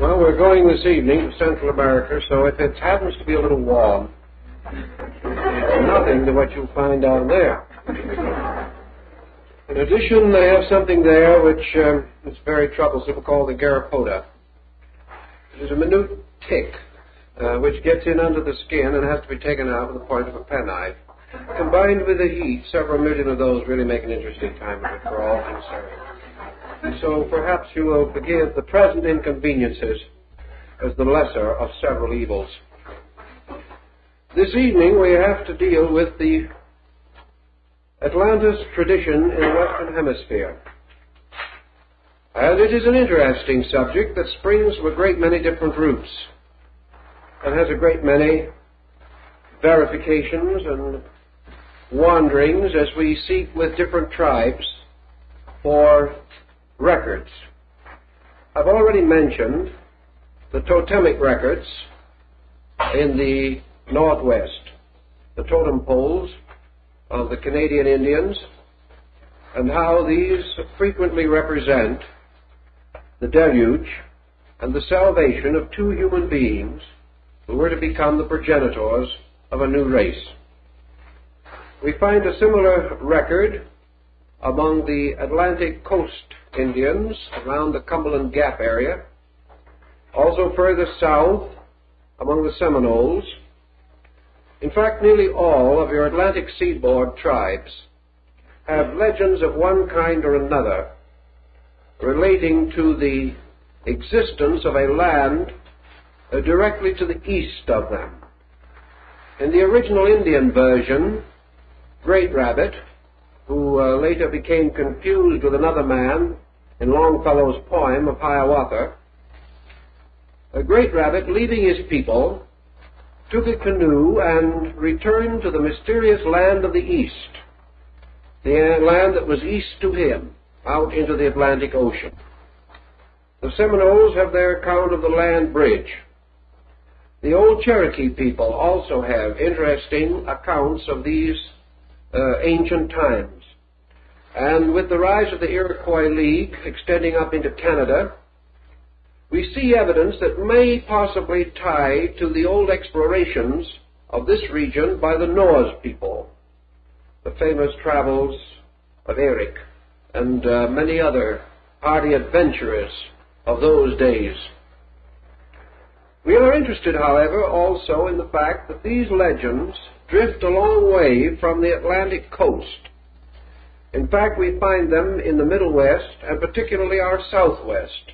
Well, we're going this evening to Central America, so if it happens to be a little warm, it's nothing to what you'll find down there. In addition, they have something there which is very troublesome called the Garapoda. It is a minute tick which gets in under the skin and has to be taken out with the point of a penknife. Combined with the heat, several million of those really make an interesting time of it for all concerned. So perhaps you will forgive the present inconveniences as the lesser of several evils. This evening we have to deal with the Atlantis tradition in the Western Hemisphere. And it is an interesting subject that springs from a great many different roots and has a great many verifications and wanderings as we seek with different tribes for records. I've already mentioned the totemic records in the Northwest, the totem poles of the Canadian Indians, and how these frequently represent the deluge and the salvation of two human beings who were to become the progenitors of a new race. We find a similar record among the Atlantic coast Indians around the Cumberland Gap area, also further south among the Seminoles. In fact, nearly all of your Atlantic seaboard tribes have legends of one kind or another relating to the existence of a land directly to the east of them. In the original Indian version, Great Rabbit, who later became confused with another man in Longfellow's poem of Hiawatha, a Great Rabbit, leaving his people, took a canoe and returned to the mysterious land of the east, the land that was east to him, out into the Atlantic Ocean. The Seminoles have their account of the land bridge. The old Cherokee people also have interesting accounts of these ancient times. And with the rise of the Iroquois League extending up into Canada, we see evidence that may possibly tie to the old explorations of this region by the Norse people, the famous travels of Eric and many other hardy adventurers of those days. We are interested, however, also in the fact that these legends drift a long way from the Atlantic coast. In fact, we find them in the Middle West, and particularly our Southwest.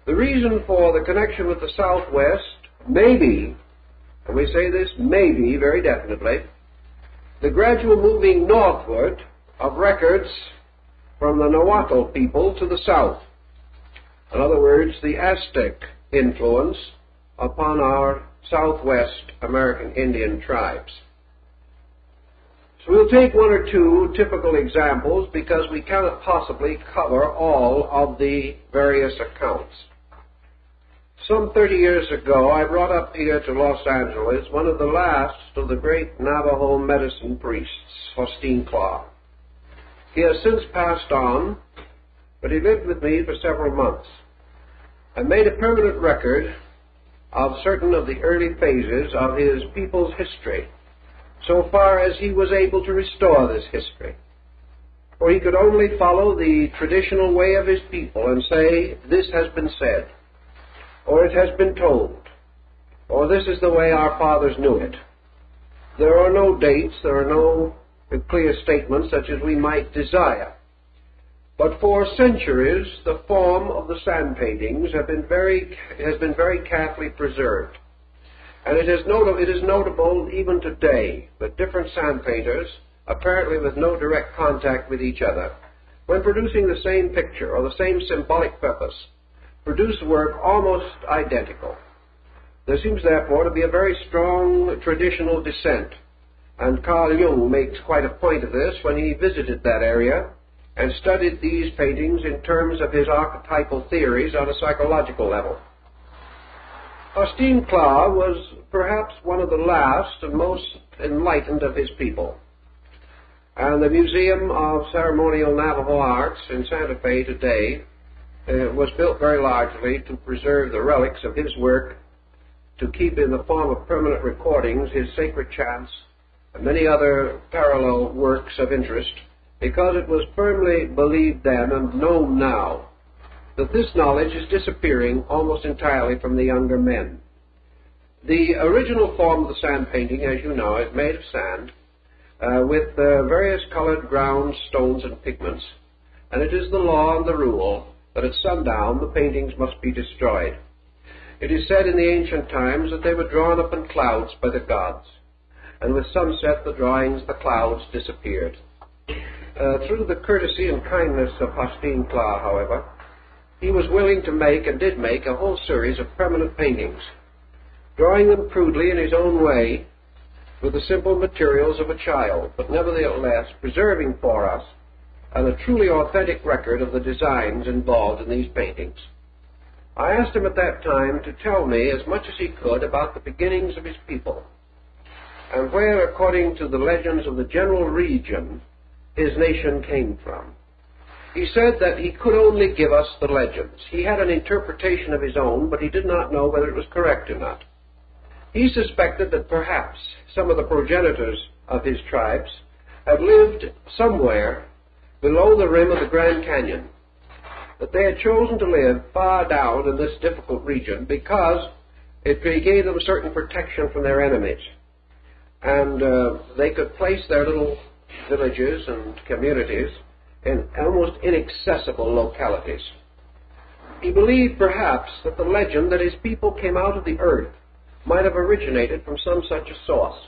The reason for the connection with the Southwest may be, and we say this may be very definitely, the gradual moving northward of records from the Nahuatl people to the south. In other words, the Aztec influence upon our Southwest American Indian tribes. So we'll take one or two typical examples because we cannot possibly cover all of the various accounts. Some 30 years ago, I brought up here to Los Angeles one of the last of the great Navajo medicine priests, Faustin Claw. He has since passed on, but he lived with me for several months. I made a permanent record of certain of the early phases of his people's history, so far as he was able to restore this history. For he could only follow the traditional way of his people and say, this has been said, or it has been told, or this is the way our fathers knew it. There are no dates, there are no clear statements such as we might desire. But for centuries, the form of the sand paintings has been very carefully preserved. And it is notable even today that different sand painters, apparently with no direct contact with each other, when producing the same picture or the same symbolic purpose, produce work almost identical. There seems therefore to be a very strong traditional descent, and Carl Jung makes quite a point of this when he visited that area and studied these paintings in terms of his archetypal theories on a psychological level. Faustin Claw was perhaps one of the last and most enlightened of his people. And the Museum of Ceremonial Navajo Arts in Santa Fe today was built very largely to preserve the relics of his work, to keep in the form of permanent recordings his sacred chants and many other parallel works of interest, because it was firmly believed then and known now that this knowledge is disappearing almost entirely from the younger men. The original form of the sand painting, as you know, is made of sand with various colored ground stones and pigments, and it is the law and the rule that at sundown the paintings must be destroyed. It is said in the ancient times that they were drawn up in clouds by the gods, and with sunset the drawings, the clouds, disappeared. Through the courtesy and kindness of Hosteen Kla, however, he was willing to make, and did make, a whole series of permanent paintings, drawing them crudely in his own way with the simple materials of a child, but nevertheless preserving for us a truly authentic record of the designs involved in these paintings. I asked him at that time to tell me as much as he could about the beginnings of his people, and where, according to the legends of the general region, his nation came from. He said that he could only give us the legends. He had an interpretation of his own, but he did not know whether it was correct or not. He suspected that perhaps some of the progenitors of his tribes had lived somewhere below the rim of the Grand Canyon, that they had chosen to live far down in this difficult region because it gave them certain protection from their enemies, and they could place their little villages and communities in almost inaccessible localities. He believed perhaps that the legend that his people came out of the earth might have originated from some such a source.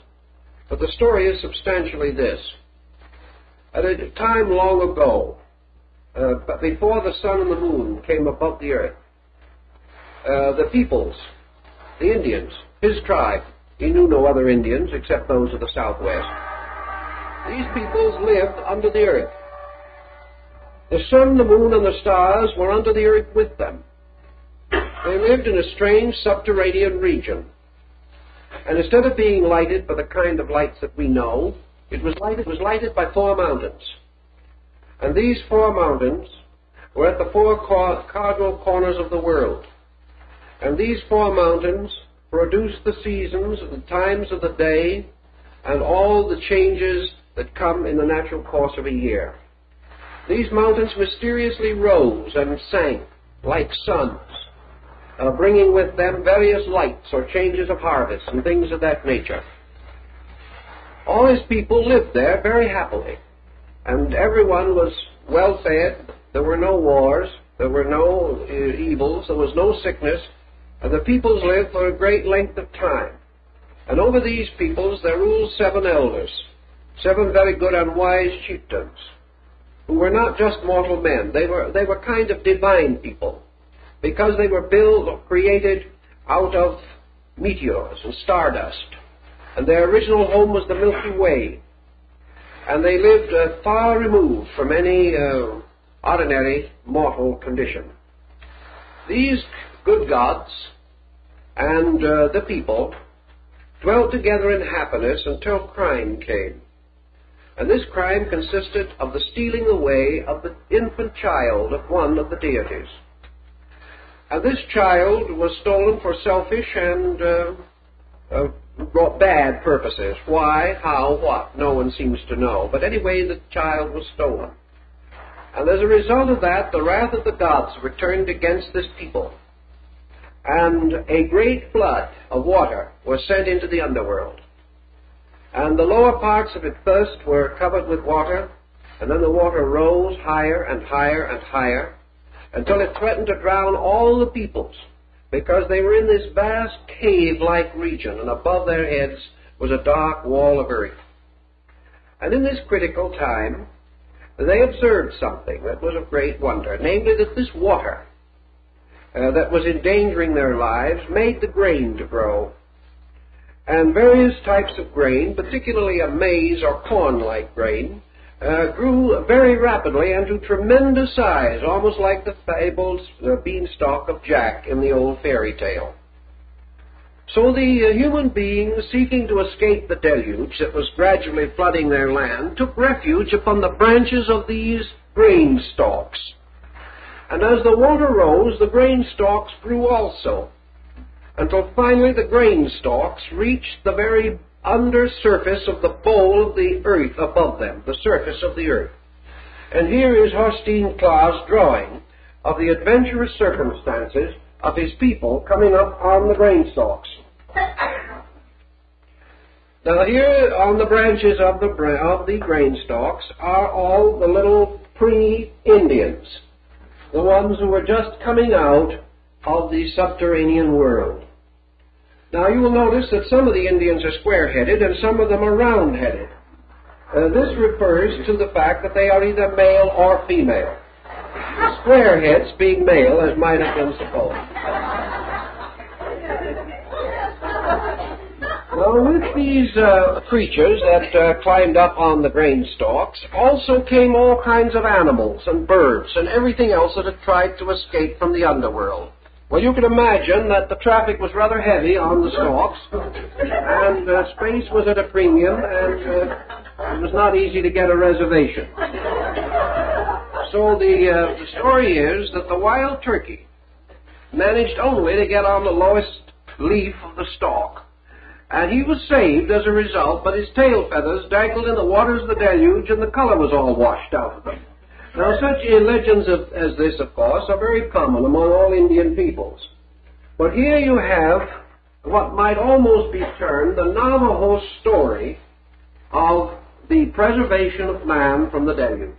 But the story is substantially this. At a time long ago, before the sun and the moon came above the earth, the peoples, the Indians, his tribe, he knew no other Indians except those of the Southwest, these peoples lived under the earth. The sun, the moon, and the stars were under the earth with them. They lived in a strange subterranean region. And instead of being lighted by the kind of lights that we know, it was lighted by 4 mountains. And these 4 mountains were at the 4 cardinal corners of the world. And these 4 mountains produced the seasons, the times of the day, and all the changes that come in the natural course of a year. These mountains mysteriously rose and sank like suns, bringing with them various lights or changes of harvest and things of that nature. All his people lived there very happily, and everyone was well fed. There were no wars, there were no evils, there was no sickness, and the peoples lived for a great length of time. And over these peoples there ruled 7 elders, 7 very good and wise chieftains, who were not just mortal men. They were kind of divine people, because they were built or created out of meteors and stardust. And their original home was the Milky Way. And they lived far removed from any ordinary mortal condition. These good gods and the people dwelt together in happiness until crime came. And this crime consisted of the stealing away of the infant child of one of the deities. And this child was stolen for selfish and bad purposes. Why, how, what, no one seems to know. But anyway, the child was stolen. And as a result of that, the wrath of the gods returned against this people. And a great flood of water was sent into the underworld. And the lower parts of it first were covered with water, and then the water rose higher and higher and higher, until it threatened to drown all the peoples, because they were in this vast cave-like region, and above their heads was a dark wall of earth. And in this critical time, they observed something that was of great wonder, namely that this water that was endangering their lives made the grain to grow. And various types of grain, particularly a maize or corn-like grain, grew very rapidly and to tremendous size, almost like the fabled beanstalk of Jack in the old fairy tale. So the human beings, seeking to escape the deluge that was gradually flooding their land, took refuge upon the branches of these grain stalks. And as the water rose, the grain stalks grew also, until finally the grain stalks reached the very under surface of the bowl of the earth above them, the surface of the earth. And here is Hosteen Klaas' drawing of the adventurous circumstances of his people coming up on the grain stalks. Now here on the branches of the grain stalks are all the little pre-Indians, the ones who were just coming out of the subterranean world. Now you will notice that some of the Indians are square-headed and some of them are round-headed. This refers to the fact that they are either male or female. Square heads being male, as might have been supposed. Now, with these creatures that climbed up on the grain stalks also came all kinds of animals and birds and everything else that had tried to escape from the underworld. Well, you can imagine that the traffic was rather heavy on the stalks, and space was at a premium, and it was not easy to get a reservation. So the story is that the wild turkey managed only to get on the lowest leaf of the stalk, and he was saved as a result, but his tail feathers dangled in the waters of the deluge, and the color was all washed out of them. Now, such legends as this, of course, are very common among all Indian peoples. But here you have what might almost be termed the Navajo story of the preservation of man from the deluge.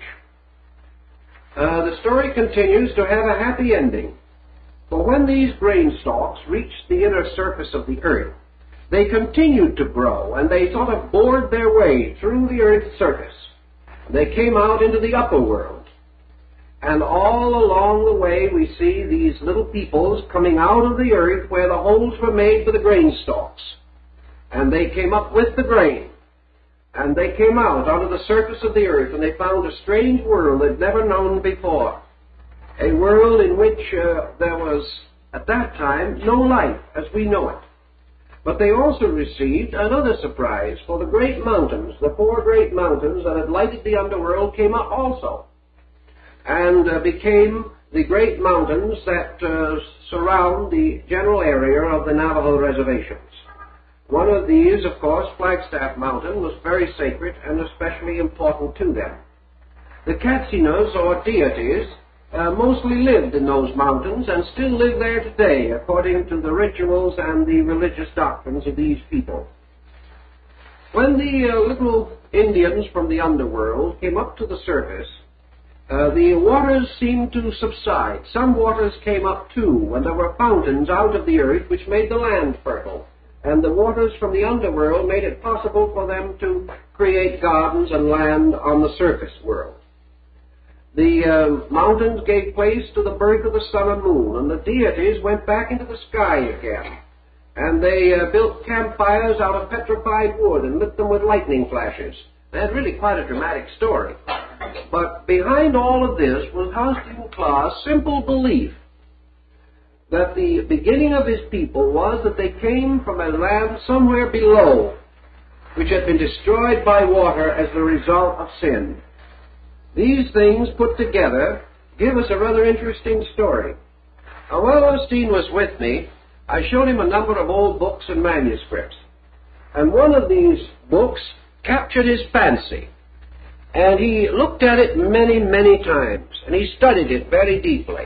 The story continues to have a happy ending. For when these grain stalks reached the inner surface of the earth, they continued to grow, and they sort of bored their way through the earth's surface. They came out into the upper world. And all along the way we see these little peoples coming out of the earth where the holes were made for the grain stalks. And they came up with the grain. And they came out onto the surface of the earth, and they found a strange world they'd never known before. A world in which there was, at that time, no life as we know it. But they also received another surprise, for the great mountains, the 4 great mountains that had lighted the underworld, came up also, and became the great mountains that surround the general area of the Navajo reservations. One of these, of course, Flagstaff Mountain, was very sacred and especially important to them. The Katsinas, or deities, mostly lived in those mountains and still live there today, according to the rituals and the religious doctrines of these people. When the little Indians from the underworld came up to the surface, the waters seemed to subside. Some waters came up too, and there were fountains out of the earth which made the land fertile. And the waters from the underworld made it possible for them to create gardens and land on the surface world. The mountains gave place to the birth of the sun and moon, and the deities went back into the sky again. And they built campfires out of petrified wood and lit them with lightning flashes. They had really quite a dramatic story. But behind all of this was Hosteen Klaas' simple belief that the beginning of his people was that they came from a land somewhere below, which had been destroyed by water as the result of sin. These things put together give us a rather interesting story. Now, while Hosteen was with me, I showed him a number of old books and manuscripts. And one of these books captured his fancy. And he looked at it many, many times, and he studied it very deeply.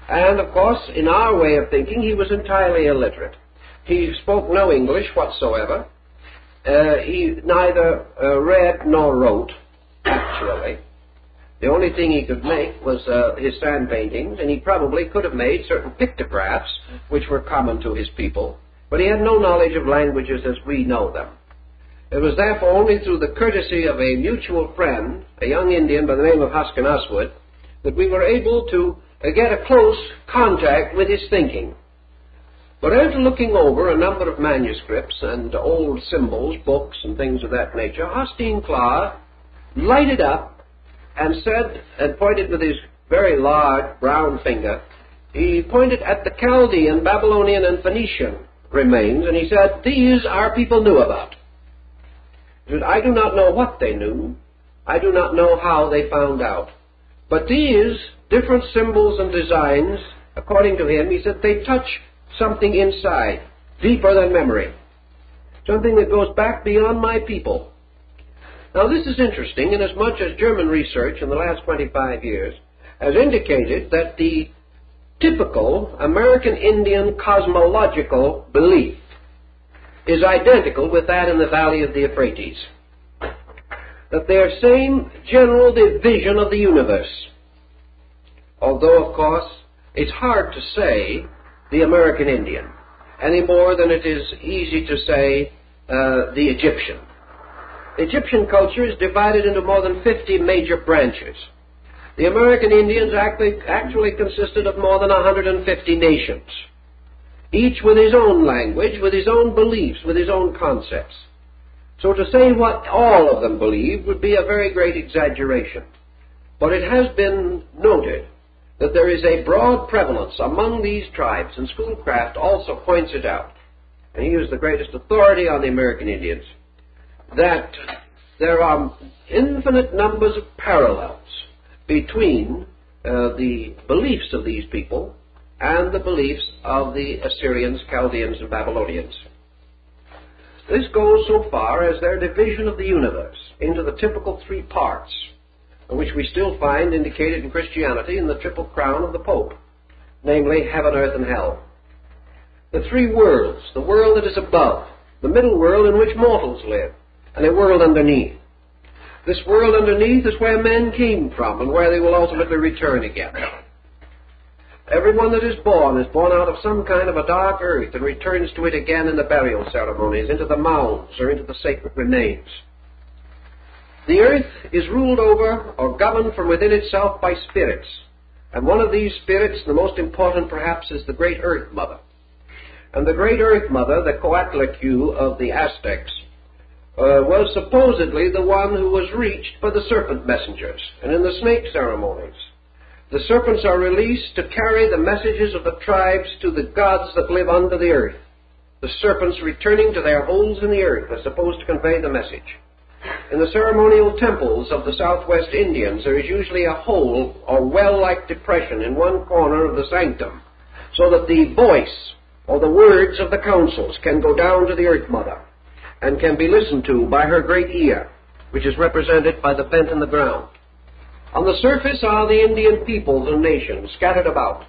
And, of course, in our way of thinking, he was entirely illiterate. He spoke no English whatsoever. He neither read nor wrote, actually. The only thing he could make was his sand paintings, and he probably could have made certain pictographs, which were common to his people, but he had no knowledge of languages as we know them. It was therefore only through the courtesy of a mutual friend, a young Indian by the name of Hoskenaswood, that we were able to get a close contact with his thinking. But after looking over a number of manuscripts and old symbols, books, and things of that nature, Hosteen Klaas lighted up and said, and pointed with his very large brown finger, he pointed at the Chaldean, Babylonian, and Phoenician remains, and he said, "These our people knew about." He said, "I do not know what they knew. I do not know how they found out. But these different symbols and designs, according to him, he said, they touch something inside, deeper than memory, something that goes back beyond my people. Now this is interesting, inasmuch as German research in the last 25 years has indicated that the typical American Indian cosmological belief is identical with that in the valley of the Euphrates. That they are same general division of the universe. Although, of course, it's hard to say the American Indian any more than it is easy to say the Egyptian. Egyptian culture is divided into more than 50 major branches. The American Indians actually consisted of more than 150 nations, each with his own language, with his own beliefs, with his own concepts. So to say what all of them believed would be a very great exaggeration. But it has been noted that there is a broad prevalence among these tribes, and Schoolcraft also points it out, and he is the greatest authority on the American Indians, that there are infinite numbers of parallels between the beliefs of these people and the beliefs of the Assyrians, Chaldeans, and Babylonians. This goes so far as their division of the universe into the typical three parts, which we still find indicated in Christianity in the triple crown of the Pope, namely heaven, earth, and hell. The three worlds, the world that is above, the middle world in which mortals live, and a world underneath. This world underneath is where men came from and where they will ultimately return again. Everyone that is born out of some kind of a dark earth and returns to it again in the burial ceremonies, into the mounds or into the sacred remains. The earth is ruled over or governed from within itself by spirits, and one of these spirits, the most important perhaps, is the Great Earth Mother. And the Great Earth Mother, the Coatlicue of the Aztecs, was supposedly the one who was reached by the serpent messengers. And in the snake ceremonies, the serpents are released to carry the messages of the tribes to the gods that live under the earth. The serpents returning to their holes in the earth are supposed to convey the message. In the ceremonial temples of the Southwest Indians, there is usually a hole or well-like depression in one corner of the sanctum, so that the voice or the words of the councils can go down to the Earth Mother and can be listened to by her great ear, which is represented by the vent in the ground. On the surface are the Indian peoples and nations scattered about.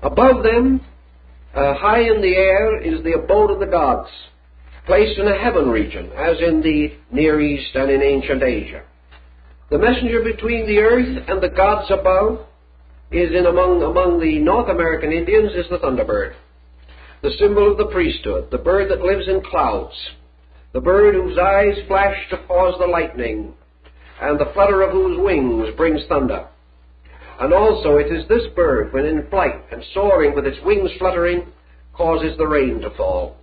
Above them, high in the air, is the abode of the gods, placed in a heaven region, as in the Near East and in ancient Asia. The messenger between the earth and the gods above is among the North American Indians is the thunderbird, the symbol of the priesthood, the bird that lives in clouds, the bird whose eyes flash to cause the lightning, and the flutter of whose wings brings thunder. And also it is this bird, when in flight and soaring with its wings fluttering, causes the rain to fall.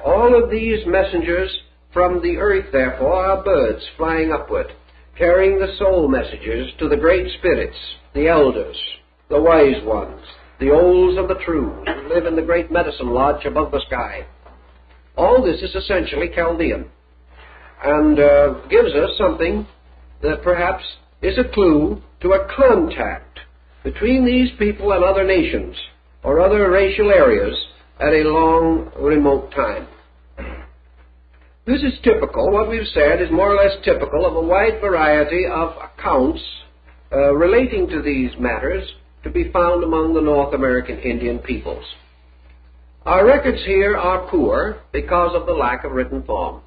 All of these messengers from the earth, therefore, are birds flying upward, carrying the soul messages to the great spirits, the elders, the wise ones, the olds of the true, who live in the great medicine lodge above the sky. All this is essentially Chaldean, and gives us something that perhaps is a clue to a contact between these people and other nations or other racial areas at a long, remote time. This is typical, what we've said is more or less typical of a wide variety of accounts relating to these matters to be found among the North American Indian peoples. Our records here are poor because of the lack of written form.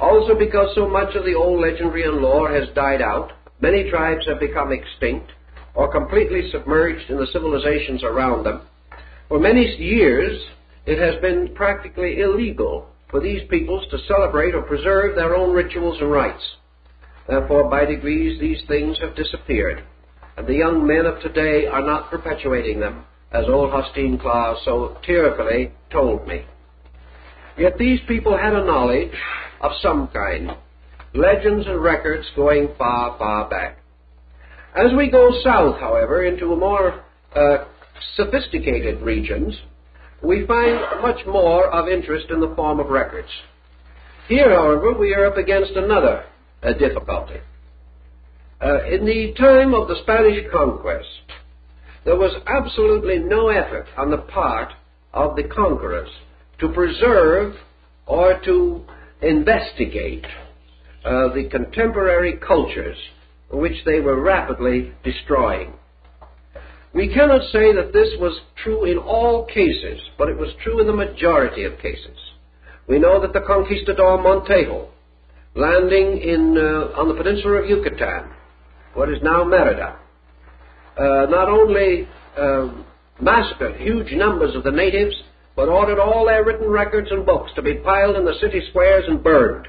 Also because so much of the old legendary and lore has died out, many tribes have become extinct or completely submerged in the civilizations around them. For many years, it has been practically illegal for these peoples to celebrate or preserve their own rituals and rites. Therefore, by degrees, these things have disappeared, and the young men of today are not perpetuating them, as old Hostine Claus so tearfully told me. Yet these people had a knowledge of some kind, legends and records going far, far back. As we go south, however, into more sophisticated regions, we find much more of interest in the form of records. Here, however, we are up against another difficulty. In the time of the Spanish conquest, there was absolutely no effort on the part of the conquerors to preserve or to investigate the contemporary cultures which they were rapidly destroying. We cannot say that this was true in all cases, but it was true in the majority of cases. We know that the conquistador Montejo, landing on the peninsula of Yucatan, what is now Merida, not only massacred huge numbers of the natives, but ordered all their written records and books to be piled in the city squares and burned.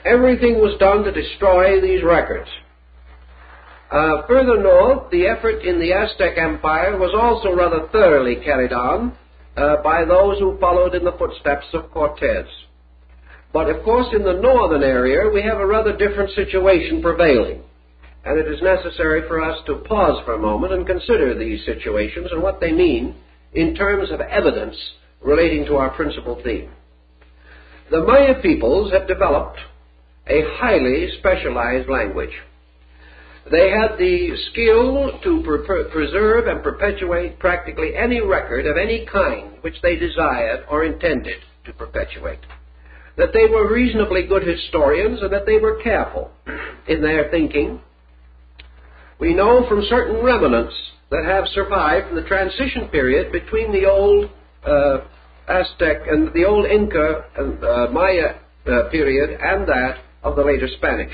Everything was done to destroy these records. Further north, the effort in the Aztec Empire was also rather thoroughly carried on by those who followed in the footsteps of Cortez. But of course, in the northern area, we have a rather different situation prevailing, and it is necessary for us to pause for a moment and consider these situations and what they mean in terms of evidence relating to our principal theme. The Maya peoples have developed a highly specialized language. They had the skill to preserve and perpetuate practically any record of any kind which they desired or intended to perpetuate. That they were reasonably good historians and that they were careful in their thinking. We know from certain remnants that have survived from the transition period between the old Aztec and the old Inca and Maya period and that of the later Spanish.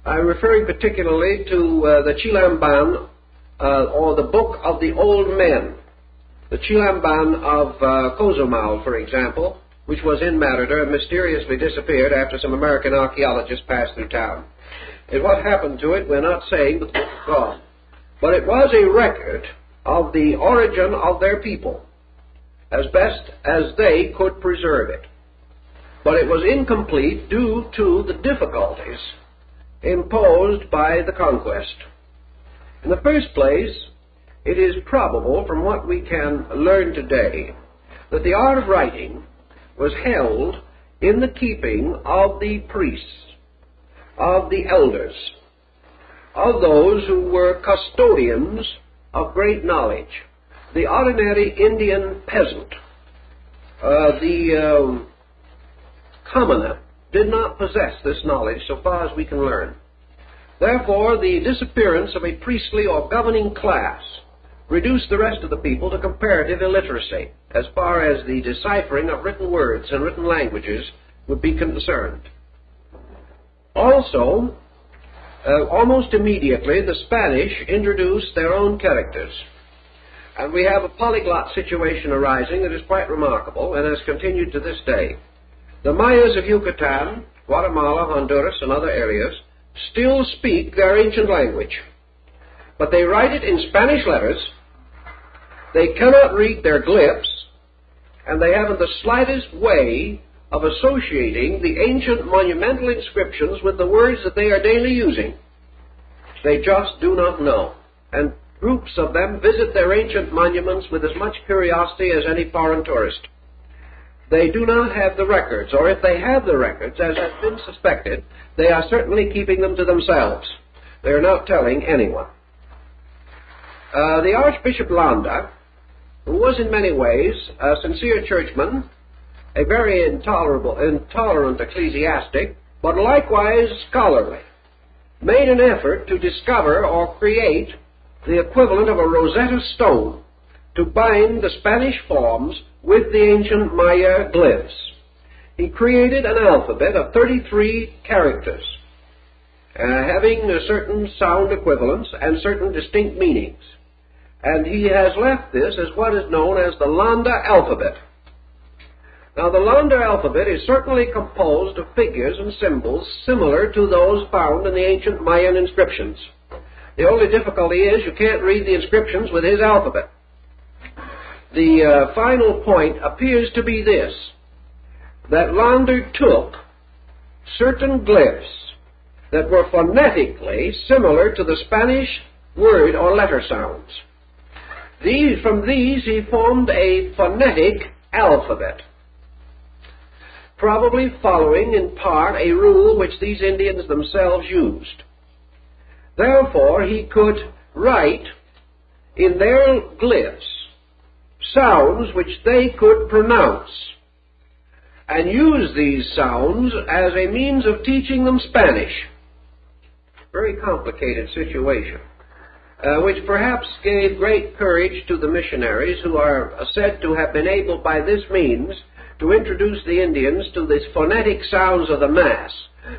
I'm referring particularly to the Chilamban, or the Book of the Old Men, the Chilamban of Cozumel, for example, which was in Merida and mysteriously disappeared after some American archaeologists passed through town. And what happened to it, we're not saying, but the book is gone. But it was a record of the origin of their people, as best as they could preserve it. But it was incomplete due to the difficulties imposed by the conquest. In the first place, it is probable from what we can learn today that the art of writing was held in the keeping of the priests, of the elders, of those who were custodians of great knowledge. The ordinary Indian peasant, the commoner, did not possess this knowledge so far as we can learn. Therefore, the disappearance of a priestly or governing class reduced the rest of the people to comparative illiteracy as far as the deciphering of written words and written languages would be concerned. Also, almost immediately, the Spanish introduced their own characters. And we have a polyglot situation arising that is quite remarkable and has continued to this day. The Mayas of Yucatan, Guatemala, Honduras, and other areas still speak their ancient language, but they write it in Spanish letters. They cannot read their glyphs, and they haven't the slightest way of associating the ancient monumental inscriptions with the words that they are daily using. They just do not know, and groups of them visit their ancient monuments with as much curiosity as any foreign tourist. They do not have the records, or if they have the records, as has been suspected, they are certainly keeping them to themselves. They are not telling anyone. The Archbishop Landa, who was in many ways a sincere churchman, a very intolerant ecclesiastic, but likewise scholarly, made an effort to discover or create the equivalent of a Rosetta Stone to bind the Spanish forms with the ancient Maya glyphs. He created an alphabet of 33 characters, having certain sound equivalents and certain distinct meanings. And he has left this as what is known as the Landa alphabet. Now, the Landa alphabet is certainly composed of figures and symbols similar to those found in the ancient Mayan inscriptions. The only difficulty is you can't read the inscriptions with his alphabet. The final point appears to be this, that Landa took certain glyphs that were phonetically similar to the Spanish word or letter sounds. From these he formed a phonetic alphabet, probably following in part a rule which these Indians themselves used. Therefore, he could write in their glyphs sounds which they could pronounce, and use these sounds as a means of teaching them Spanish. Very complicated situation, which perhaps gave great courage to the missionaries who are said to have been able by this means to introduce the Indians to the phonetic sounds of the Mass,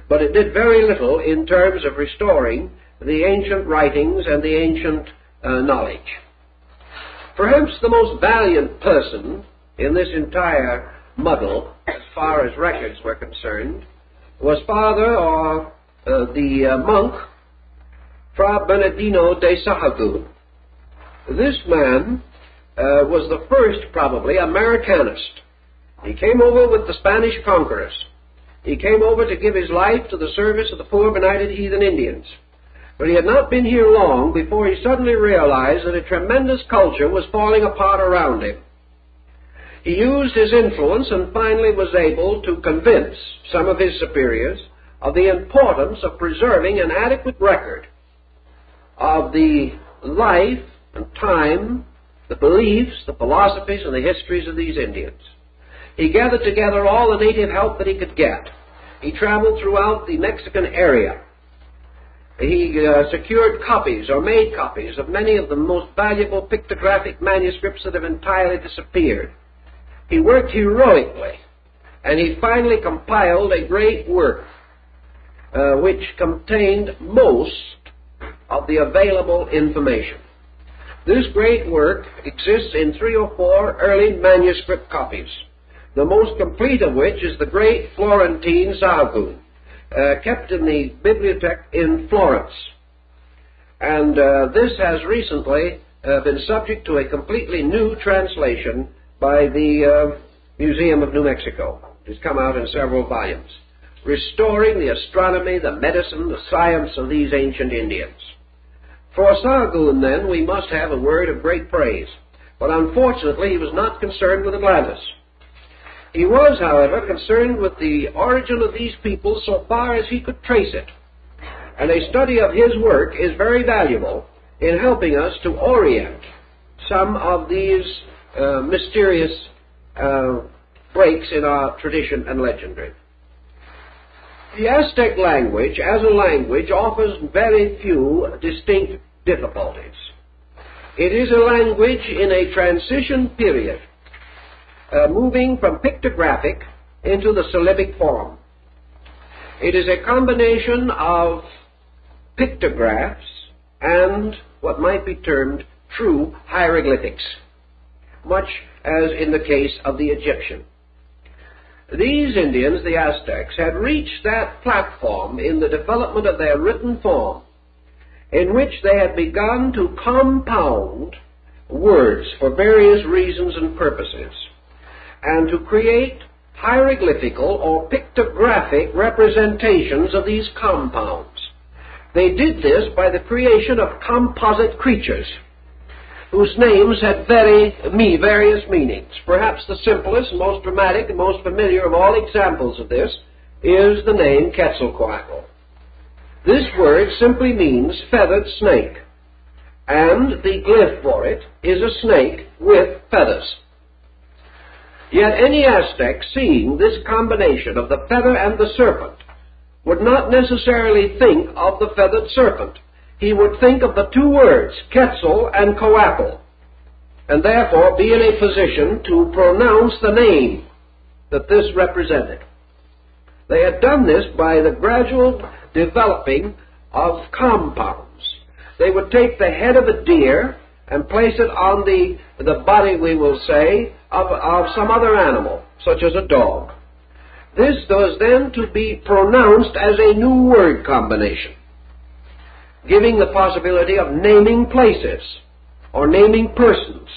but it did very little in terms of restoring the ancient writings and the ancient knowledge. Perhaps the most valiant person in this entire muddle, as far as records were concerned, was Father or the monk Fra Bernardino de Sahagún. This man was the first, probably, Americanist. He came over with the Spanish conquerors. He came over to give his life to the service of the poor benighted heathen Indians. But he had not been here long before he suddenly realized that a tremendous culture was falling apart around him. He used his influence and finally was able to convince some of his superiors of the importance of preserving an adequate record of the life and time, the beliefs, the philosophies, and the histories of these Indians. He gathered together all the native help that he could get. He traveled throughout the Mexican area. He secured copies or made copies of many of the most valuable pictographic manuscripts that have entirely disappeared. He worked heroically, and he finally compiled a great work which contained most of the available information. This great work exists in 3 or 4 early manuscript copies, the most complete of which is the great Florentine Sahagún, kept in the bibliothèque in Florence. And this has recently been subject to a completely new translation by the Museum of New Mexico. It has come out in several volumes, restoring the astronomy, the medicine, the science of these ancient Indians. For Sahagún, then, we must have a word of great praise. But unfortunately, he was not concerned with Atlantis. He was, however, concerned with the origin of these people so far as he could trace it. And a study of his work is very valuable in helping us to orient some of these mysterious breaks in our tradition and legendary. The Aztec language, as a language, offers very few distinct difficulties. It is a language in a transition period, moving from pictographic into the syllabic form. It is a combination of pictographs and what might be termed true hieroglyphics, much as in the case of the Egyptian. These Indians, the Aztecs, had reached that platform in the development of their written form in which they had begun to compound words for various reasons and purposes, and to create hieroglyphical or pictographic representations of these compounds. They did this by the creation of composite creatures whose names had various meanings. Perhaps the simplest, most dramatic, and most familiar of all examples of this is the name Quetzalcoatl. This word simply means feathered snake, and the glyph for it is a snake with feathers. Yet any Aztec seeing this combination of the feather and the serpent would not necessarily think of the feathered serpent. He would think of the 2 words, Quetzal and Coatl, and therefore be in a position to pronounce the name that this represented. They had done this by the gradual developing of compounds. They would take the head of a deer and place it on the body, we will say, of some other animal, such as a dog. This was then to be pronounced as a new word combination, giving the possibility of naming places or naming persons,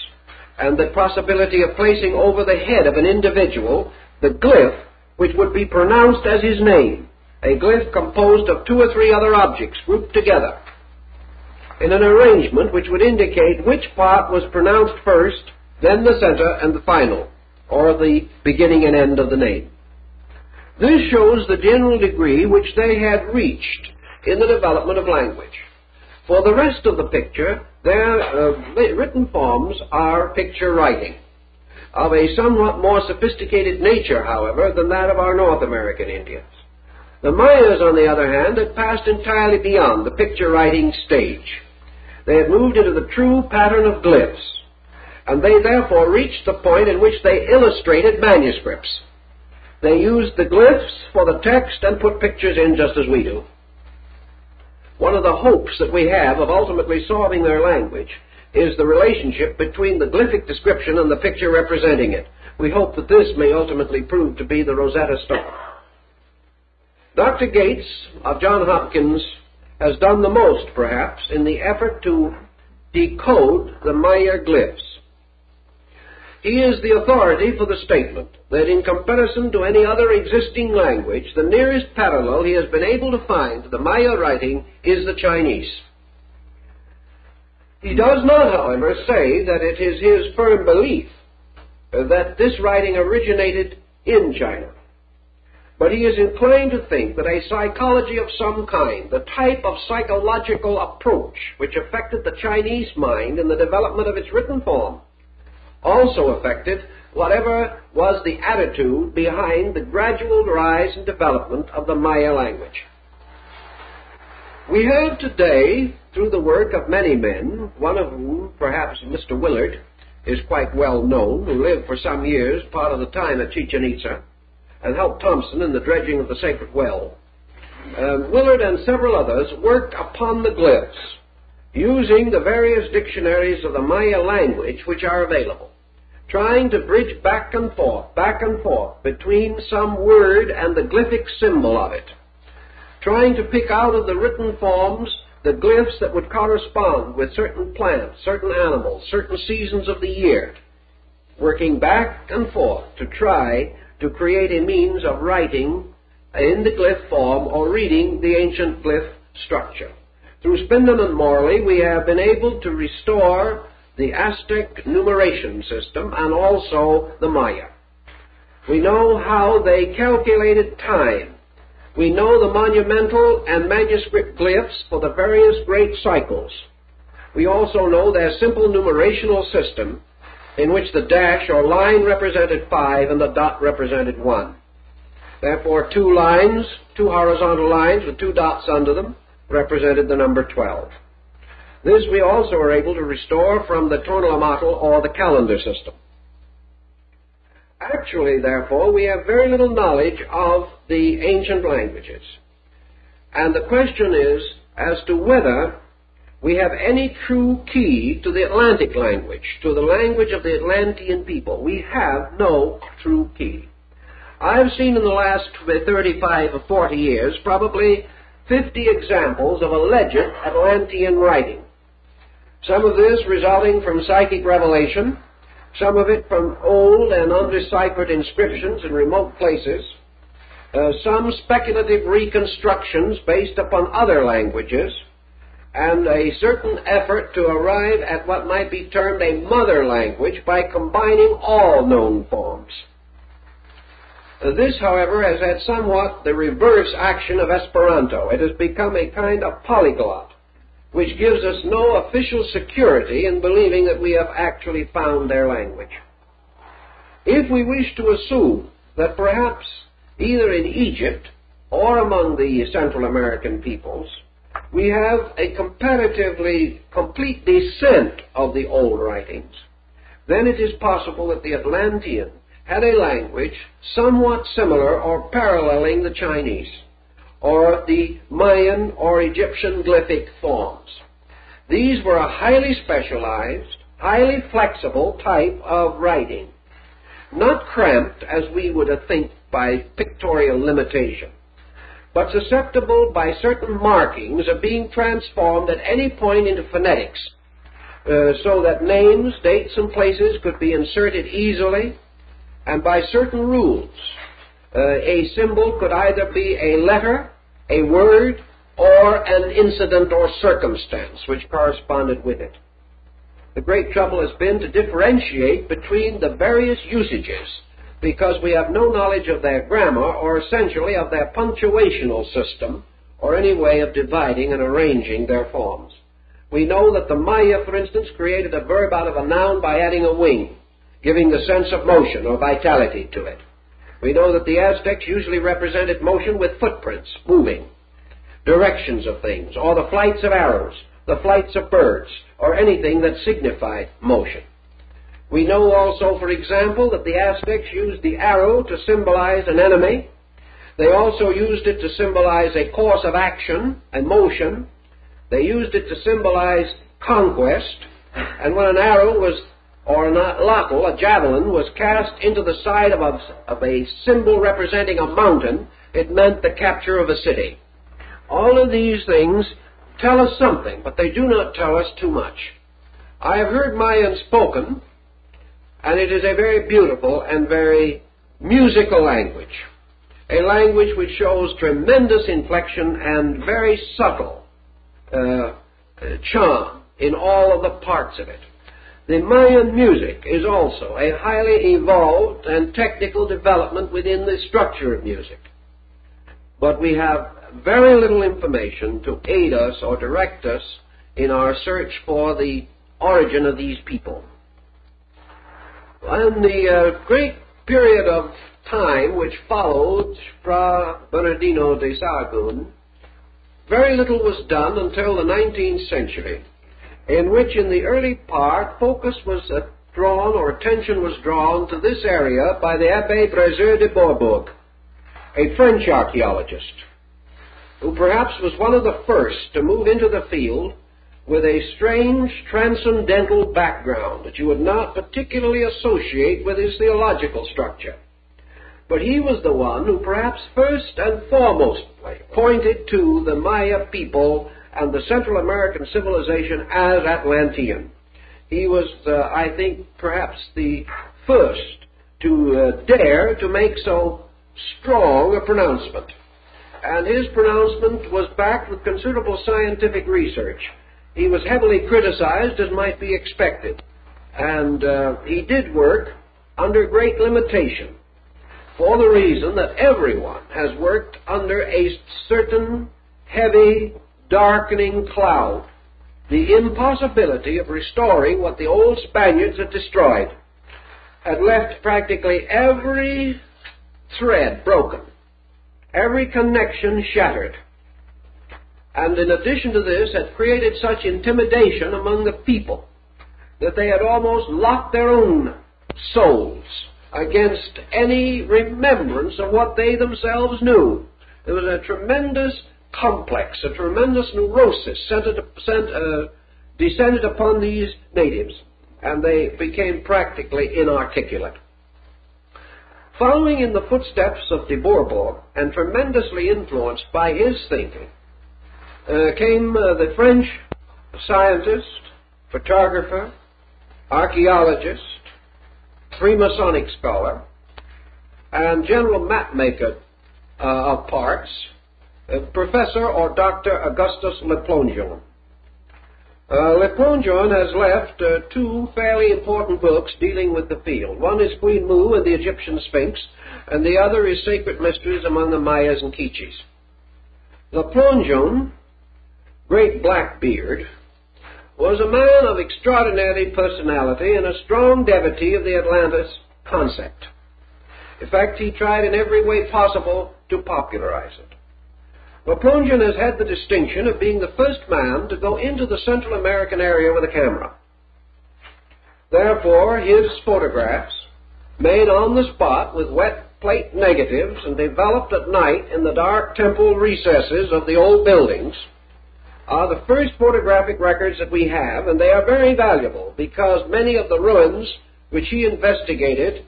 and the possibility of placing over the head of an individual the glyph which would be pronounced as his name, a glyph composed of 2 or 3 other objects grouped together in an arrangement which would indicate which part was pronounced first, then the center and the final, or the beginning and end of the name. This shows the general degree which they had reached in the development of language. For the rest of the picture, their written forms are picture writing, of a somewhat more sophisticated nature, however, than that of our North American Indians. The Mayas, on the other hand, had passed entirely beyond the picture writing stage. They had moved into the true pattern of glyphs, and they therefore reached the point in which they illustrated manuscripts. They used the glyphs for the text and put pictures in just as we do. One of the hopes that we have of ultimately solving their language is the relationship between the glyphic description and the picture representing it. We hope that this may ultimately prove to be the Rosetta Stone. Dr. Gates of Johns Hopkins has done the most, perhaps, in the effort to decode the Maya glyphs. He is the authority for the statement that in comparison to any other existing language, the nearest parallel he has been able to find to the Maya writing is the Chinese. He does not, however, say that it is his firm belief that this writing originated in China. But he is inclined to think that a psychology of some kind, the type of psychological approach which affected the Chinese mind in the development of its written form, also affected whatever was the attitude behind the gradual rise and development of the Maya language. We have today, through the work of many men, one of whom, perhaps Mr. Willard, is quite well known, who lived for some years, part of the time at Chichen Itza, and helped Thompson in the dredging of the sacred well. Willard and several others worked upon the glyphs, using the various dictionaries of the Maya language which are available, trying to bridge back and forth between some word and the glyphic symbol of it, trying to pick out of the written forms the glyphs that would correspond with certain plants, certain animals, certain seasons of the year, working back and forth to try to create a means of writing in the glyph form or reading the ancient glyph structure. Through Spindon and Morley, we have been able to restore the Aztec numeration system and also the Maya. We know how they calculated time. We know the monumental and manuscript glyphs for the various great cycles. We also know their simple numerational system in which the dash or line represented 5 and the dot represented 1. Therefore, two horizontal lines with 2 dots under them, represented the number 12. This we also are able to restore from the Tonalamatl or the calendar system. Actually, therefore, we have very little knowledge of the ancient languages. And the question is as to whether we have any true key to the Atlantic language, to the language of the Atlantean people. We have no true key. I've seen in the last 35 or 40 years probably 50 examples of alleged Atlantean writing. Some of this resulting from psychic revelation, some of it from old and undeciphered inscriptions in remote places, some speculative reconstructions based upon other languages, and a certain effort to arrive at what might be termed a mother language by combining all known forms. This, however, has had somewhat the reverse action of Esperanto. It has become a kind of polyglot, which gives us no official security in believing that we have actually found their language. If we wish to assume that perhaps either in Egypt or among the Central American peoples, we have a comparatively complete descent of the old writings, then it is possible that the Atlantean had a language somewhat similar or paralleling the Chinese, or the Mayan or Egyptian glyphic forms. These were a highly specialized, highly flexible type of writing, not cramped as we would think by pictorial limitation, but susceptible by certain markings of being transformed at any point into phonetics, so that names, dates, and places could be inserted easily, and by certain rules. A symbol could either be a letter, a word, or an incident or circumstance which corresponded with it. The great trouble has been to differentiate between the various usages, because we have no knowledge of their grammar or essentially of their punctuational system or any way of dividing and arranging their forms. We know that the Maya, for instance, created a verb out of a noun by adding a wing, giving the sense of motion or vitality to it. We know that the Aztecs usually represented motion with footprints, moving, directions of things, or the flights of arrows, the flights of birds, or anything that signified motion. We know also, for example, that the Aztecs used the arrow to symbolize an enemy. They also used it to symbolize a course of action, a motion. They used it to symbolize conquest. And when an arrow was, or an atlatl, a javelin, was cast into the side of a symbol representing a mountain, it meant the capture of a city. All of these things tell us something, but they do not tell us too much. I have heard Mayan spoken, and it is a very beautiful and very musical language, a language which shows tremendous inflection and very subtle charm in all of the parts of it. The Mayan music is also a highly evolved and technical development within the structure of music. But we have very little information to aid us or direct us in our search for the origin of these people. In the great period of time which followed Fra Bernardino de Sahagún, very little was done until the 19th century, in which in the early part focus was drawn, or attention was drawn to this area by the Abbé Brézeux de Bourbourg, a French archaeologist, who perhaps was one of the first to move into the field with a strange transcendental background that you would not particularly associate with his theological structure. But he was the one who perhaps first and foremost pointed to the Maya people and the Central American civilization as Atlantean. He was, I think, perhaps the first to dare to make so strong a pronouncement. And his pronouncement was backed with considerable scientific research. He was heavily criticized, as might be expected, and he did work under great limitation for the reason that everyone has worked under a certain heavy, darkening cloud, the impossibility of restoring what the old Spaniards had destroyed, had left practically every thread broken, every connection shattered, and in addition to this had created such intimidation among the people that they had almost locked their own souls against any remembrance of what they themselves knew. There was a tremendous complex, a tremendous neurosis descended upon these natives, and they became practically inarticulate. Following in the footsteps of de Bourbourg, and tremendously influenced by his thinking, came the French scientist, photographer, archaeologist, Freemasonic scholar, and general mapmaker of parts, Professor or Dr. Augustus Le Plongeon. Le Plongeon has left two fairly important books dealing with the field. One is Queen Mu and the Egyptian Sphinx, and the other is Sacred Mysteries Among the Mayas and Quiches. Le Plongeon, great black beard, was a man of extraordinary personality and a strong devotee of the Atlantis concept. In fact, he tried in every way possible to popularize it. Le Plongeon has had the distinction of being the first man to go into the Central American area with a camera. Therefore, his photographs, made on the spot with wet plate negatives and developed at night in the dark temple recesses of the old buildings, are the first photographic records that we have, and they are very valuable because many of the ruins which he investigated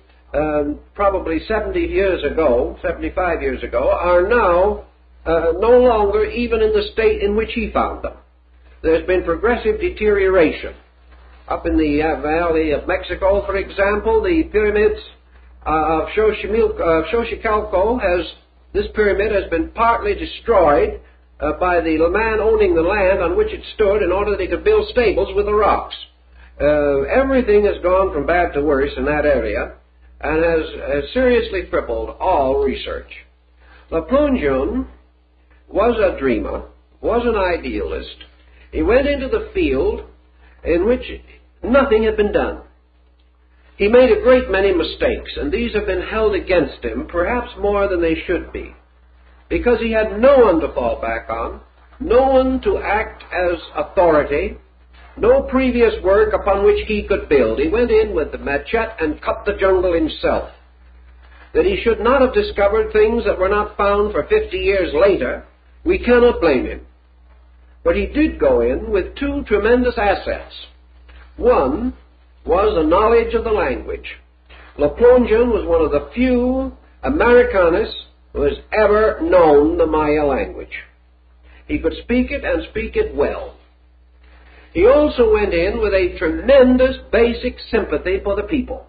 probably 75 years ago, are now no longer even in the state in which he found them. There's been progressive deterioration. Up in the Valley of Mexico, for example, the pyramids of Xochicalco this pyramid has been partly destroyed by the man owning the land on which it stood in order that he could build stables with the rocks. Everything has gone from bad to worse in that area and has seriously crippled all research. Le Plongeon was a dreamer, was an idealist. He went into the field in which nothing had been done. He made a great many mistakes, and these have been held against him, perhaps more than they should be, because he had no one to fall back on, no one to act as authority, no previous work upon which he could build. He went in with the machete and cut the jungle himself. That he should not have discovered things that were not found for 50 years later, we cannot blame him. But he did go in with two tremendous assets. One was a knowledge of the language. Le Plongeon was one of the few Americanus who has ever known the Maya language. He could speak it and speak it well. He also went in with a tremendous basic sympathy for the people.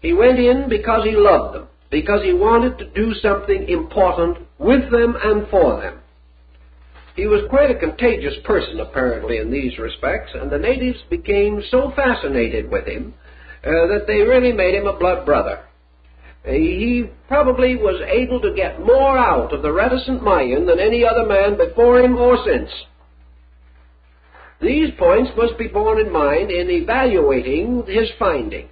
He went in because he loved them, because he wanted to do something important with them and for them. He was quite a contagious person, apparently, in these respects, and the natives became so fascinated with him that they really made him a blood brother. He probably was able to get more out of the reticent Mayan than any other man before him or since. These points must be borne in mind in evaluating his findings.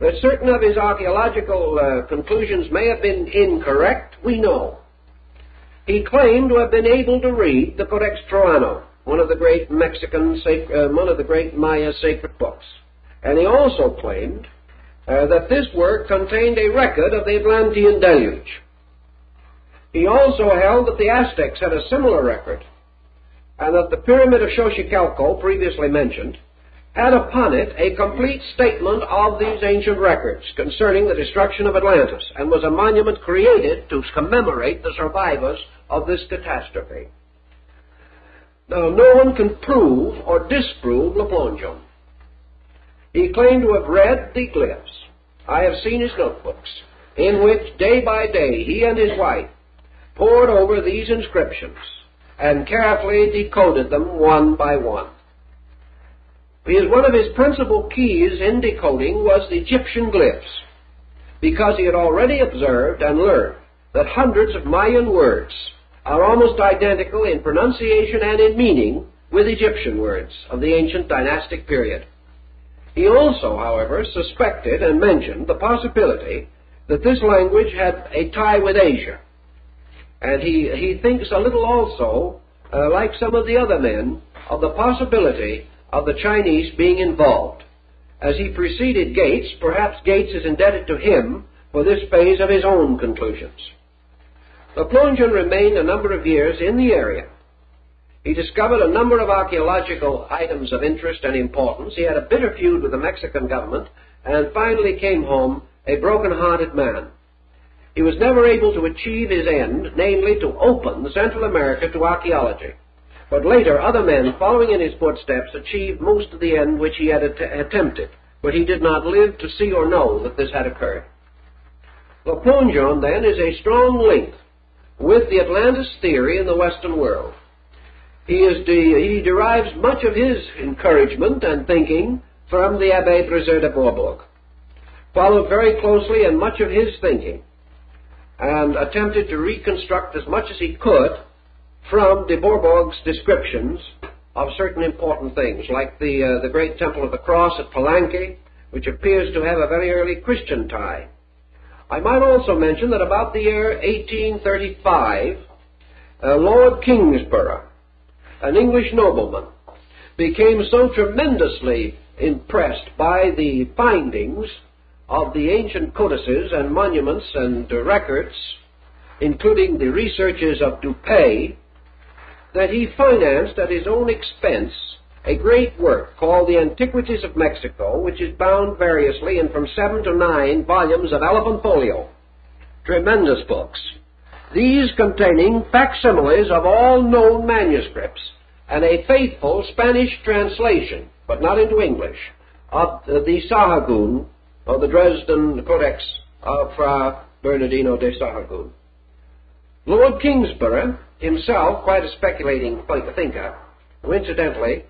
That certain of his archaeological conclusions may have been incorrect, we know. He claimed to have been able to read the Codex Troano, one of the great Maya sacred books. And he also claimed that this work contained a record of the Atlantean deluge. He also held that the Aztecs had a similar record, and that the Pyramid of Xochicalco, previously mentioned, had upon it a complete statement of these ancient records concerning the destruction of Atlantis, and was a monument created to commemorate the survivors of this catastrophe. Now, no one can prove or disprove Le Plongeon. He claimed to have read the glyphs. I have seen his notebooks, in which day by day he and his wife pored over these inscriptions and carefully decoded them one by one. Because one of his principal keys in decoding was the Egyptian glyphs, because he had already observed and learned that hundreds of Mayan words are almost identical in pronunciation and in meaning with Egyptian words of the ancient dynastic period. He also, however, suspected and mentioned the possibility that this language had a tie with Asia. And he thinks a little also, like some of the other men, of the possibility of the Chinese being involved. As he preceded Gates, perhaps Gates is indebted to him for this phase of his own conclusions. Le Plongeon remained a number of years in the area. He discovered a number of archaeological items of interest and importance. He had a bitter feud with the Mexican government, and finally came home a broken-hearted man. He was never able to achieve his end, namely to open Central America to archaeology. But later, other men following in his footsteps achieved most of the end which he had attempted, but he did not live to see or know that this had occurred. Le Plongeon, then, is a strong link with the Atlantis theory in the Western world. He derives much of his encouragement and thinking from the Abbé Brézé de Bourbourg, followed very closely in much of his thinking, and attempted to reconstruct as much as he could from de Bourbourg's descriptions of certain important things, like the great Temple of the Cross at Palenque, which appears to have a very early Christian tie. I might also mention that about the year 1835, Lord Kingsborough, an English nobleman, became so tremendously impressed by the findings of the ancient codices and monuments and records, including the researches of Dupuy, that he financed at his own expense a great work called The Antiquities of Mexico, which is bound variously in from 7 to 9 volumes of elephant folio. Tremendous books. These containing facsimiles of all known manuscripts and a faithful Spanish translation, but not into English, of the Sahagún, or the Dresden Codex of Fra Bernardino de Sahagún. Lord Kingsborough, himself quite a speculating thinker, who incidentally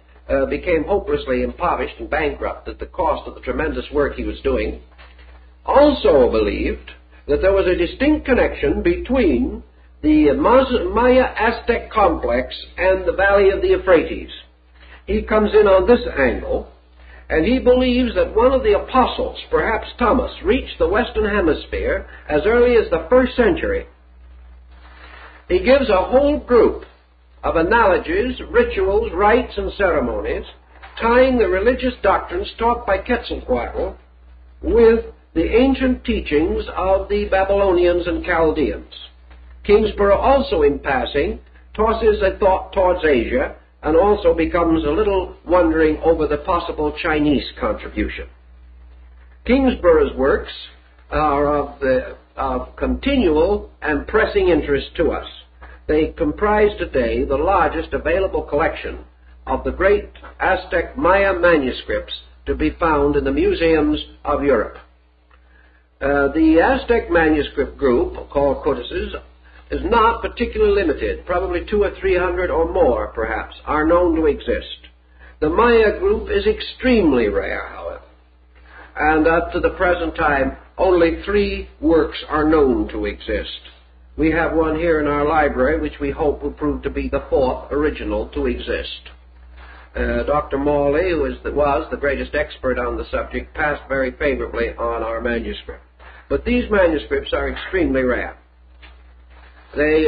became hopelessly impoverished and bankrupt at the cost of the tremendous work he was doing, also believed that there was a distinct connection between the Maya-Aztec complex and the Valley of the Euphrates. He comes in on this angle, and he believes that one of the apostles, perhaps Thomas, reached the Western Hemisphere as early as the 1st century. He gives a whole group of analogies, rituals, rites, and ceremonies, tying the religious doctrines taught by Quetzalcoatl with the ancient teachings of the Babylonians and Chaldeans. Kingsborough also, in passing, tosses a thought towards Asia and also becomes a little wondering over the possible Chinese contribution. Kingsborough's works are of continual and pressing interest to us. They comprise today the largest available collection of the great Aztec Maya manuscripts to be found in the museums of Europe. The Aztec manuscript group, called codices, is not particularly limited. Probably 200 or 300 or more, perhaps, are known to exist. The Maya group is extremely rare, however, and up to the present time, only 3 works are known to exist. We have one here in our library, which we hope will prove to be the 4th original to exist. Dr. Morley, who was the greatest expert on the subject, passed very favorably on our manuscript. But these manuscripts are extremely rare. They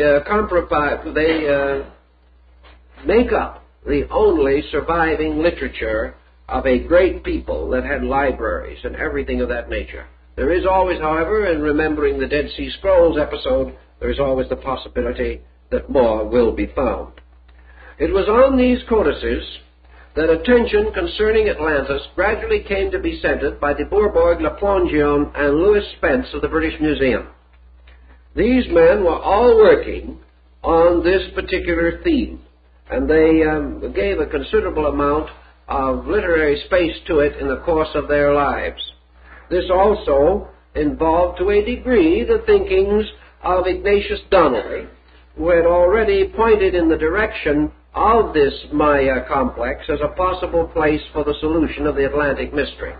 make up the only surviving literature of a great people that had libraries and everything of that nature. There is always, however, in remembering the Dead Sea Scrolls episode, there is always the possibility that more will be found. It was on these codices that attention concerning Atlantis gradually came to be centered by de Bourbourg, Le Plongeon, and Louis Spence of the British Museum. These men were all working on this particular theme, and they gave a considerable amount of literary space to it in the course of their lives. This also involved to a degree the thinkings of Ignatius Donnelly, who had already pointed in the direction of this Maya complex as a possible place for the solution of the Atlantic mystery.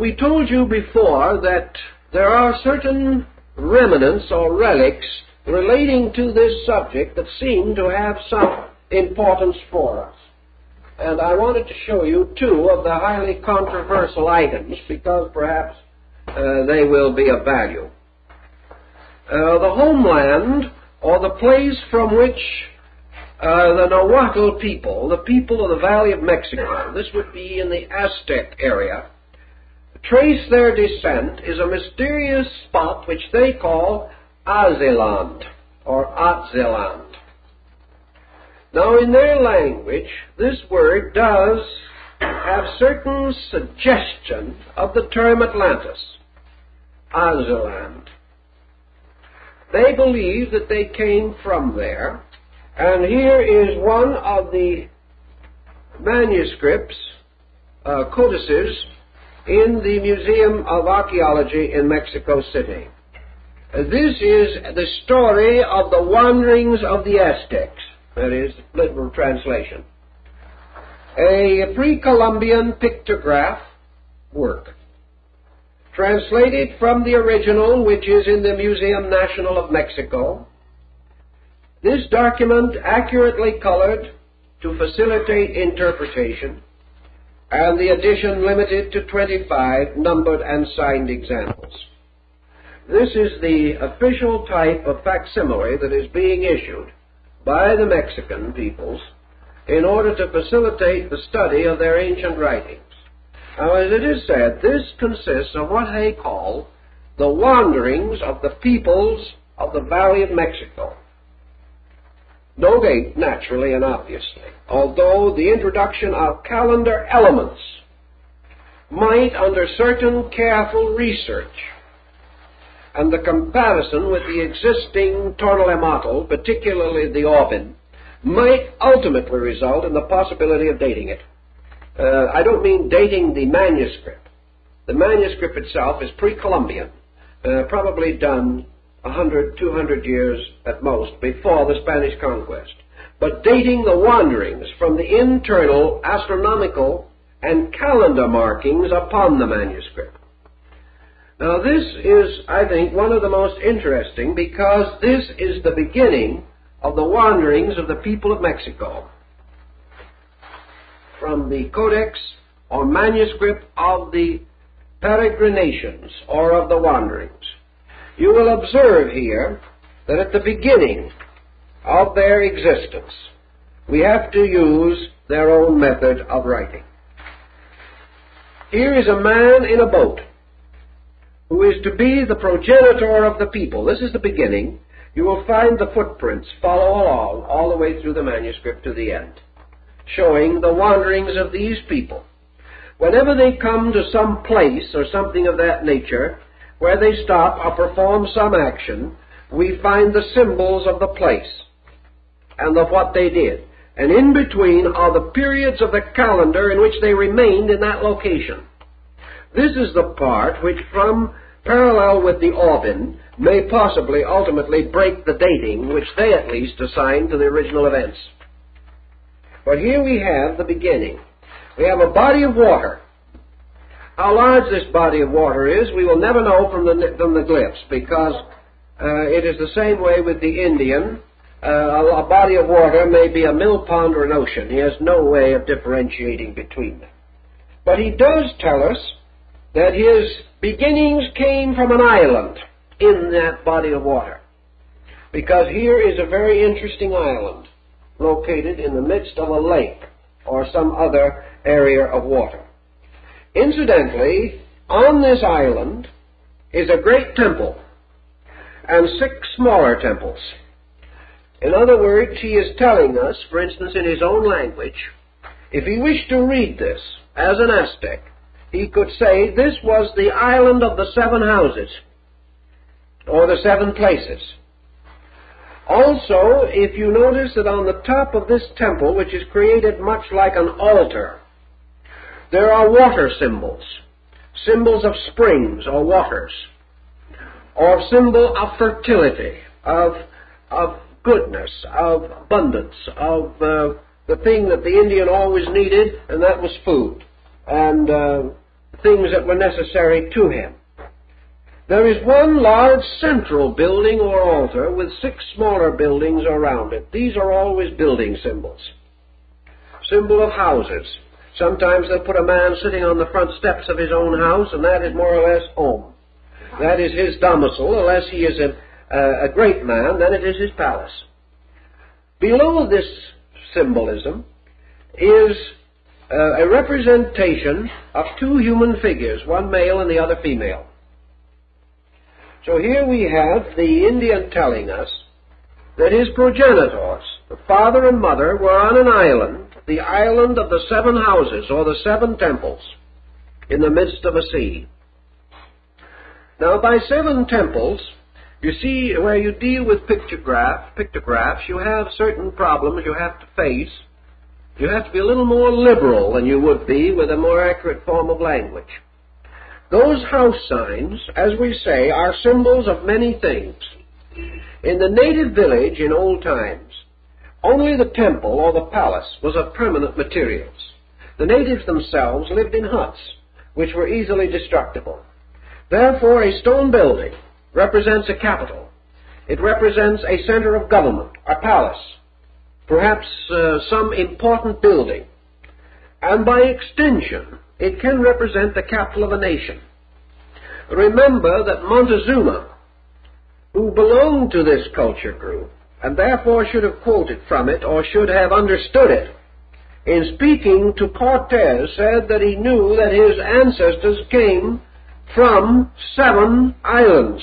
We told you before that there are certain remnants or relics relating to this subject that seem to have some importance for us. And I wanted to show you 2 of the highly controversial items because perhaps they will be of value. The homeland, or the place from which the Nahuatl people, the people of the Valley of Mexico, this would be in the Aztec area, trace their descent, is a mysterious spot which they call Azeland, or Atzeland. Now, in their language, this word does have certain suggestion of the term Atlantis, Azeland. They believe that they came from there, and here is one of the manuscripts, codices, in the Museum of Archaeology in Mexico City. This is the story of the wanderings of the Aztecs. That is, literal translation. A pre-Columbian pictograph work, translated from the original, which is in the Museum National of Mexico. This document accurately colored to facilitate interpretation, and the edition limited to 25 numbered and signed examples. This is the official type of facsimile that is being issued by the Mexican peoples in order to facilitate the study of their ancient writings. Now, as it is said, this consists of what they call the wanderings of the peoples of the Valley of Mexico. No date, naturally and obviously, although the introduction of calendar elements might, under certain careful research and the comparison with the existing Tonalematl, particularly the Orbin, might ultimately result in the possibility of dating it. I don't mean dating the manuscript. The manuscript itself is pre-Columbian, probably done 100, 200 years at most before the Spanish conquest. But dating the wanderings from the internal astronomical and calendar markings upon the manuscript. Now this is, I think, one of the most interesting, because this is the beginning of the wanderings of the people of Mexico. From the codex or manuscript of the peregrinations, or of the wanderings, you will observe here that at the beginning of their existence, we have to use their own method of writing. Here is a man in a boat who is to be the progenitor of the people. This is the beginning. You will find the footprints follow along all the way through the manuscript to the end, showing the wanderings of these people. Whenever they come to some place or something of that nature, where they stop or perform some action, we find the symbols of the place and of what they did. And in between are the periods of the calendar in which they remained in that location. This is the part which, from parallel with the Orbin, may possibly ultimately break the dating which they at least assign to the original events. But here we have the beginning. We have a body of water. How large this body of water is, we will never know from the glyphs, because it is the same way with the Indian. A body of water may be a mill pond or an ocean. He has no way of differentiating between them. But he does tell us that his beginnings came from an island in that body of water, because here is a very interesting island located in the midst of a lake or some other area of water. Incidentally, on this island is a great temple and 6 smaller temples. In other words, he is telling us, for instance, in his own language, if he wished to read this as an Aztec, he could say this was the island of the 7 houses, or the 7 places. Also, if you notice that on the top of this temple, which is created much like an altar, there are water symbols, symbols of springs or waters, or symbol of fertility, of goodness, of abundance, of the thing that the Indian always needed, and that was food, and things that were necessary to him. There is one large central building or altar with 6 smaller buildings around it. These are always building symbols. Symbol of houses. Sometimes they'll put a man sitting on the front steps of his own house, and that is more or less home. That is his domicile. Unless he is a great man, then it is his palace. Below this symbolism is a representation of 2 human figures, one male and the other female. So here we have the Indian telling us that his progenitors, the father and mother, were on an island, the island of the 7 houses, or the 7 temples, in the midst of a sea. Now, by 7 temples, you see, where you deal with pictographs, you have certain problems you have to face. You have to be a little more liberal than you would be with a more accurate form of language. Those house signs, as we say, are symbols of many things. In the native village in old times, only the temple or the palace was of permanent materials. The natives themselves lived in huts, which were easily destructible. Therefore, a stone building represents a capital. It represents a center of government, a palace, perhaps some important building. And by extension, it can represent the capital of a nation. Remember that Montezuma, who belonged to this culture group, and therefore should have quoted from it or should have understood it, in speaking to Cortez, said that he knew that his ancestors came from 7 islands.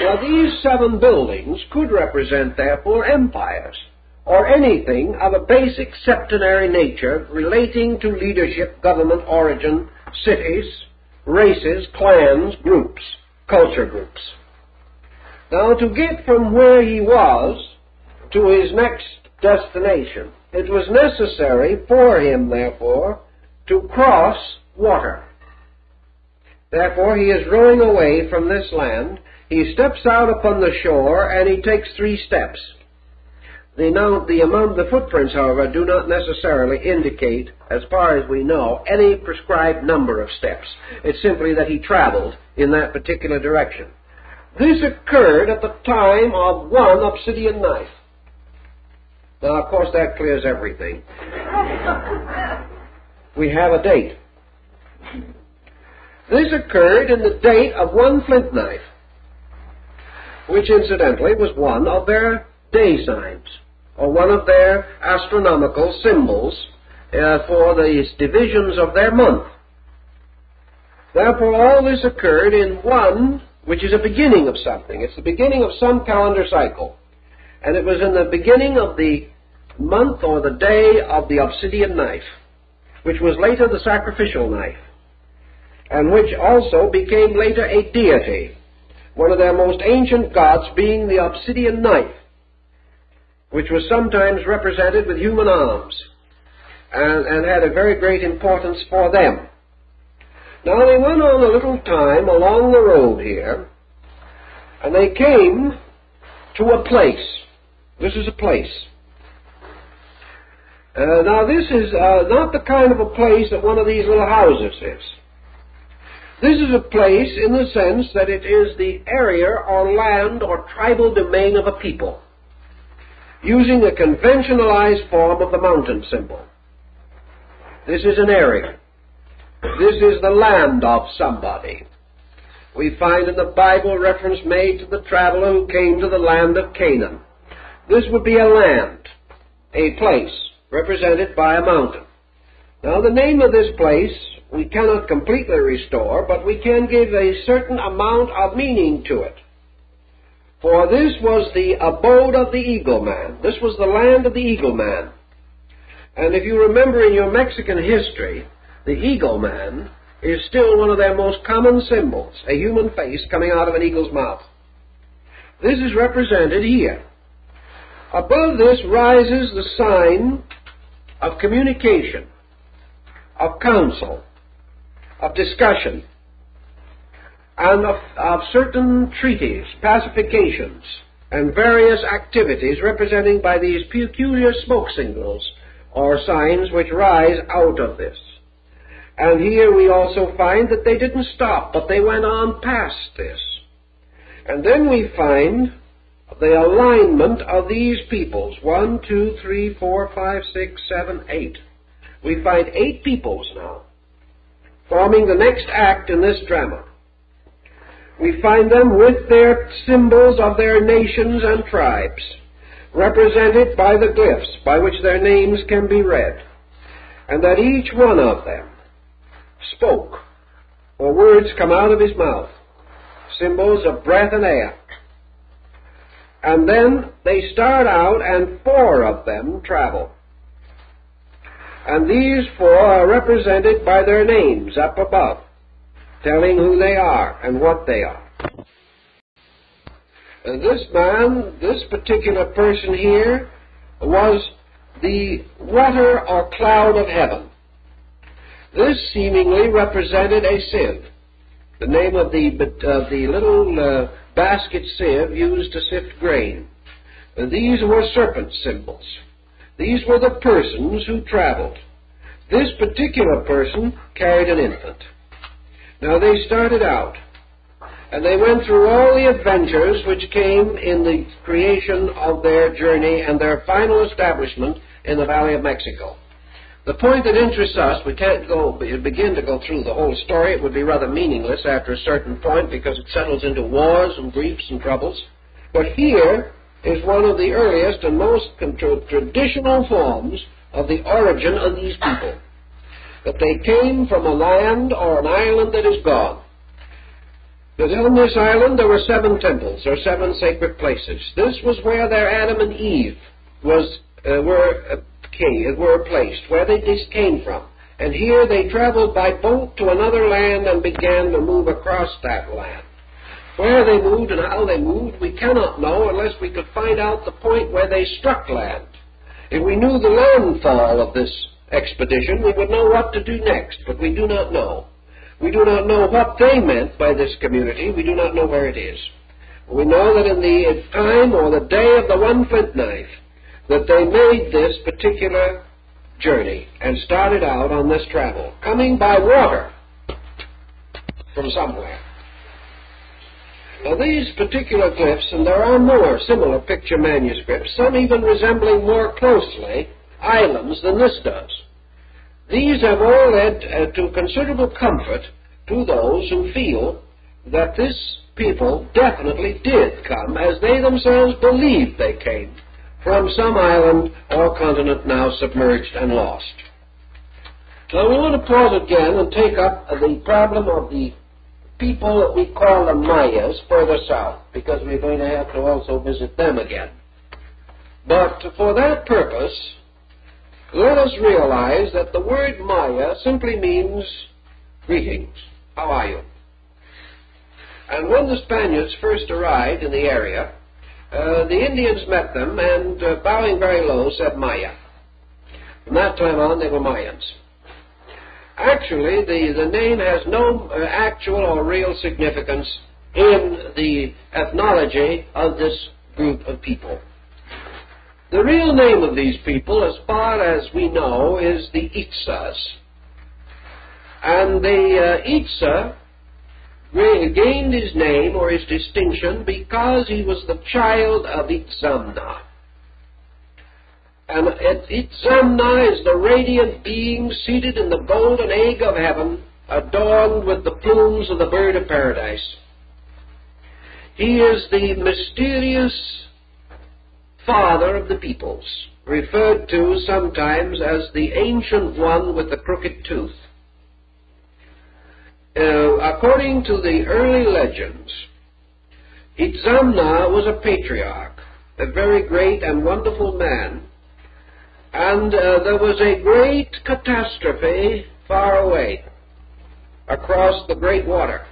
Now, these 7 buildings could represent, therefore, empires, or anything of a basic septenary nature relating to leadership, government, origin, cities, races, clans, groups, culture groups. Now, to get from where he was to his next destination, it was necessary for him, therefore, to cross water. Therefore, he is rowing away from this land. He steps out upon the shore, and he takes 3 steps. The footprints, however, do not necessarily indicate, as far as we know, any prescribed number of steps. It's simply that he traveled in that particular direction. This occurred at the time of one obsidian knife. Now, of course, that clears everything. We have a date. This occurred in the date of one flint knife, which incidentally was one of their day signs, or one of their astronomical symbols for the divisions of their month. Therefore, all this occurred in one, which is a beginning of something. It's the beginning of some calendar cycle. And it was in the beginning of the month or the day of the obsidian knife, which was later the sacrificial knife, and which also became later a deity, one of their most ancient gods being the obsidian knife, which was sometimes represented with human arms and had a very great importance for them. Now they went on a little time along the road here, and they came to a place. This is a place. Now this is not the kind of a place that one of these little houses is. This is a place in the sense that it is the area or land or tribal domain of a people, using a conventionalized form of the mountain symbol. This is an area. This is the land of somebody. We find in the Bible reference made to the traveler who came to the land of Canaan. This would be a land, a place, represented by a mountain. Now, the name of this place we cannot completely restore, but we can give a certain amount of meaning to it. For this was the abode of the eagle man. This was the land of the eagle man. And if you remember in your Mexican history, the eagle man is still one of their most common symbols, a human face coming out of an eagle's mouth. This is represented here. Above this rises the sign of communication, of counsel, of discussion, and of certain treaties, pacifications, and various activities representing by these peculiar smoke signals or signs which rise out of this. And here we also find that they didn't stop, but they went on past this. And then we find the alignment of these peoples. 1, 2, 3, 4, 5, 6, 7, 8. We find 8 peoples now, forming the next act in this drama. We find them with their symbols of their nations and tribes, represented by the glyphs by which their names can be read, and that each one of them spoke, or words come out of his mouth, symbols of breath and air. And then they start out, and 4 of them travel. And these 4 are represented by their names up above, telling who they are and what they are. And this man, this particular person here, was the water or cloud of heaven. This seemingly represented a sieve, the name of the little basket sieve used to sift grain. And these were serpent symbols. These were the persons who traveled. This particular person carried an infant. Now they started out, and they went through all the adventures which came in the creation of their journey and their final establishment in the Valley of Mexico. The point that interests us, we can't begin to go through the whole story. It would be rather meaningless after a certain point because it settles into wars and griefs and troubles. But here is one of the earliest and most traditional forms of the origin of these people. That they came from a land or an island that is gone. That on this island there were 7 temples, or 7 sacred places. This was where their Adam and Eve were placed, where they just came from. And here they traveled by boat to another land and began to move across that land. Where they moved and how they moved, we cannot know unless we could find out the point where they struck land. If we knew the landfall of this expedition, we would know what to do next, but we do not know. We do not know what they meant by this community. We do not know where it is. We know that in the time or the day of the one flint knife, that they made this particular journey and started out on this travel, coming by water from somewhere. Now these particular glyphs, and there are more similar picture manuscripts, some even resembling more closely islands than this does. These have all led to considerable comfort to those who feel that this people definitely did come, as they themselves believed they came, from some island or continent now submerged and lost. Now we want to pause again and take up the problem of the people that we call the Mayas further south, because we're going to have to also visit them again. But for that purpose, let us realize that the word Maya simply means greetings. How are you? And when the Spaniards first arrived in the area, the Indians met them and, bowing very low, said Maya. From that time on, they were Mayans. Actually, the name has no actual or real significance in the ethnology of this group of people. The real name of these people, as far as we know, is the Itzas. And the Itza gained his name or his distinction because he was the child of Itzamna. And Itzamna is the radiant being seated in the golden egg of heaven, adorned with the plumes of the bird of paradise. He is the mysterious father of the peoples, referred to sometimes as the ancient one with the crooked tooth. According to the early legends, Itzamna was a patriarch, a very great and wonderful man, and there was a great catastrophe far away across the great water.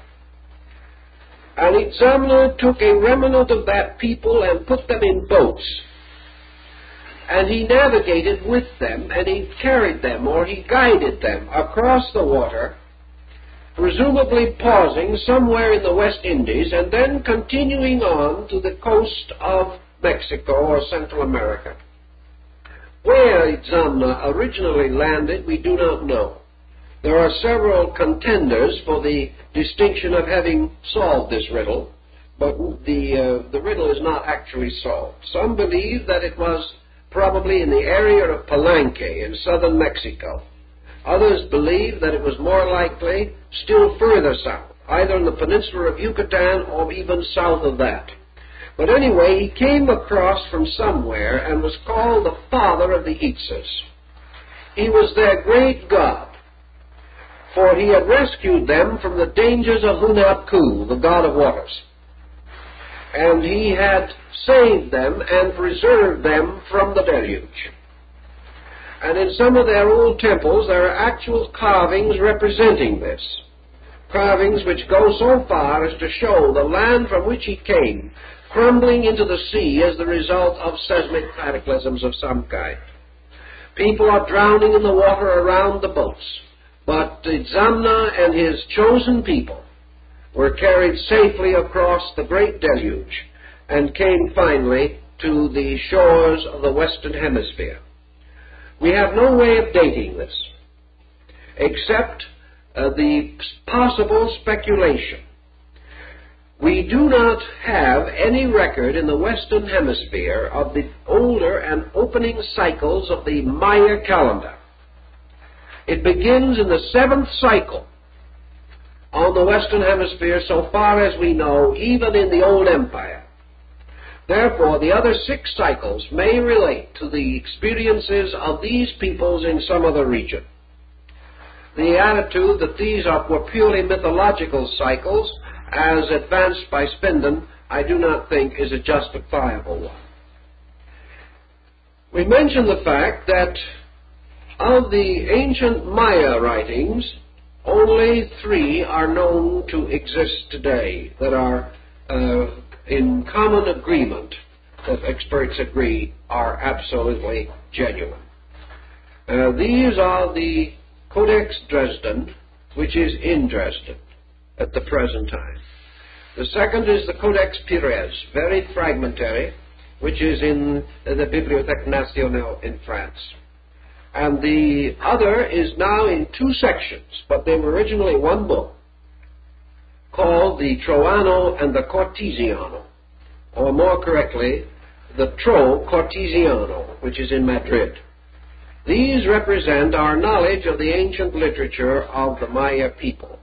And Itzamna took a remnant of that people and put them in boats. And he navigated with them, and he carried them, or he guided them across the water, presumably pausing somewhere in the West Indies, and then continuing on to the coast of Mexico or Central America. Where Itzamna originally landed, we do not know. There are several contenders for the distinction of having solved this riddle, but the riddle is not actually solved. Some believe that it was probably in the area of Palenque in southern Mexico. Others believe that it was more likely still further south, either in the peninsula of Yucatan or even south of that. But anyway, he came across from somewhere and was called the father of the Itzas. He was their great god, for he had rescued them from the dangers of Hunahpu, the god of waters. And he had saved them and preserved them from the deluge. And in some of their old temples there are actual carvings representing this. Carvings which go so far as to show the land from which he came crumbling into the sea as the result of seismic cataclysms of some kind. People are drowning in the water around the boats, but Itzamna and his chosen people were carried safely across the great deluge and came finally to the shores of the Western Hemisphere. We have no way of dating this, except the possible speculation. We do not have any record in the Western Hemisphere of the older and opening cycles of the Maya calendar. It begins in the 7th cycle on the Western Hemisphere, so far as we know, even in the Old Empire. Therefore, the other 6 cycles may relate to the experiences of these peoples in some other region. The attitude that these were purely mythological cycles, as advanced by Spindon, I do not think is a justifiable one. We mention the fact that of the ancient Maya writings, only 3 are known to exist today that are in common agreement, that experts agree are absolutely genuine. These are the Codex Dresden, which is in Dresden at the present time. The second is the Codex Pires, very fragmentary, which is in the Bibliothèque Nationale in France. And the other is now in two sections, but they were originally one book, called the Troano and the Cortesiano, or more correctly, the Tro Cortesiano, which is in Madrid. These represent our knowledge of the ancient literature of the Maya people.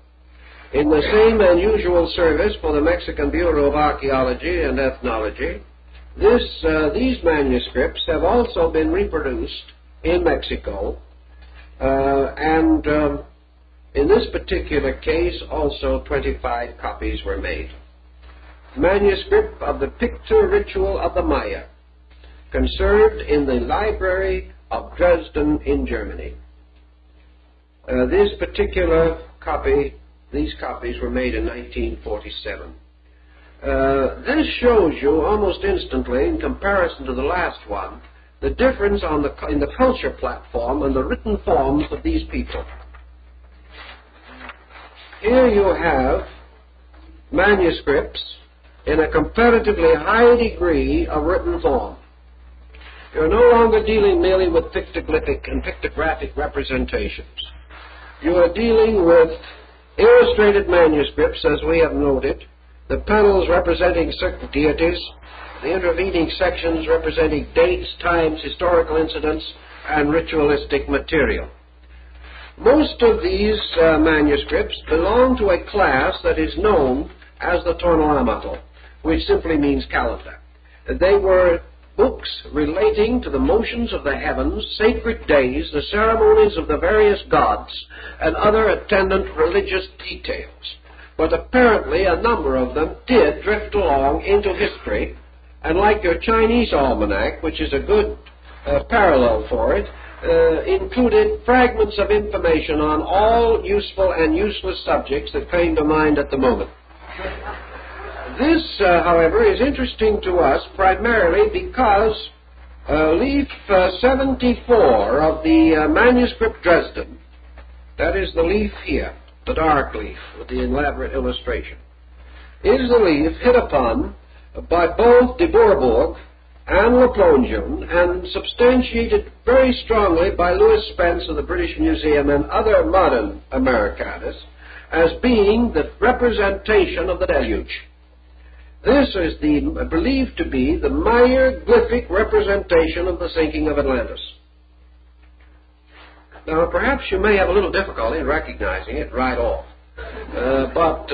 In the same unusual service for the Mexican Bureau of Archaeology and Ethnology, these manuscripts have also been reproduced in Mexico, and in this particular case also 25 copies were made. Manuscript of the Picture Ritual of the Maya, conserved in the Library of Dresden in Germany. These copies were made in 1947. This shows you almost instantly, in comparison to the last one, the difference in the culture platform and the written forms of these people. Here you have manuscripts in a comparatively high degree of written form. You're no longer dealing merely with pictoglyphic and pictographic representations. You are dealing with illustrated manuscripts, as we have noted, the panels representing certain deities, the intervening sections representing dates, times, historical incidents, and ritualistic material. Most of these manuscripts belong to a class that is known as the Tornoamato, which simply means calendar. They were books relating to the motions of the heavens, sacred days, the ceremonies of the various gods, and other attendant religious details. But apparently a number of them did drift along into history, and like your Chinese almanac, which is a good parallel for it, included fragments of information on all useful and useless subjects that came to mind at the moment. This, however, is interesting to us primarily because leaf 74 of the manuscript Dresden, that is the leaf here, the dark leaf with the elaborate illustration, is the leaf hit upon by both de Bourbourg and Le Plongeon and substantiated very strongly by Louis Spence of the British Museum and other modern Americanists as being the representation of the deluge. This is believed to be the Maya-glyphic representation of the sinking of Atlantis. Now, perhaps you may have a little difficulty in recognizing it right off, but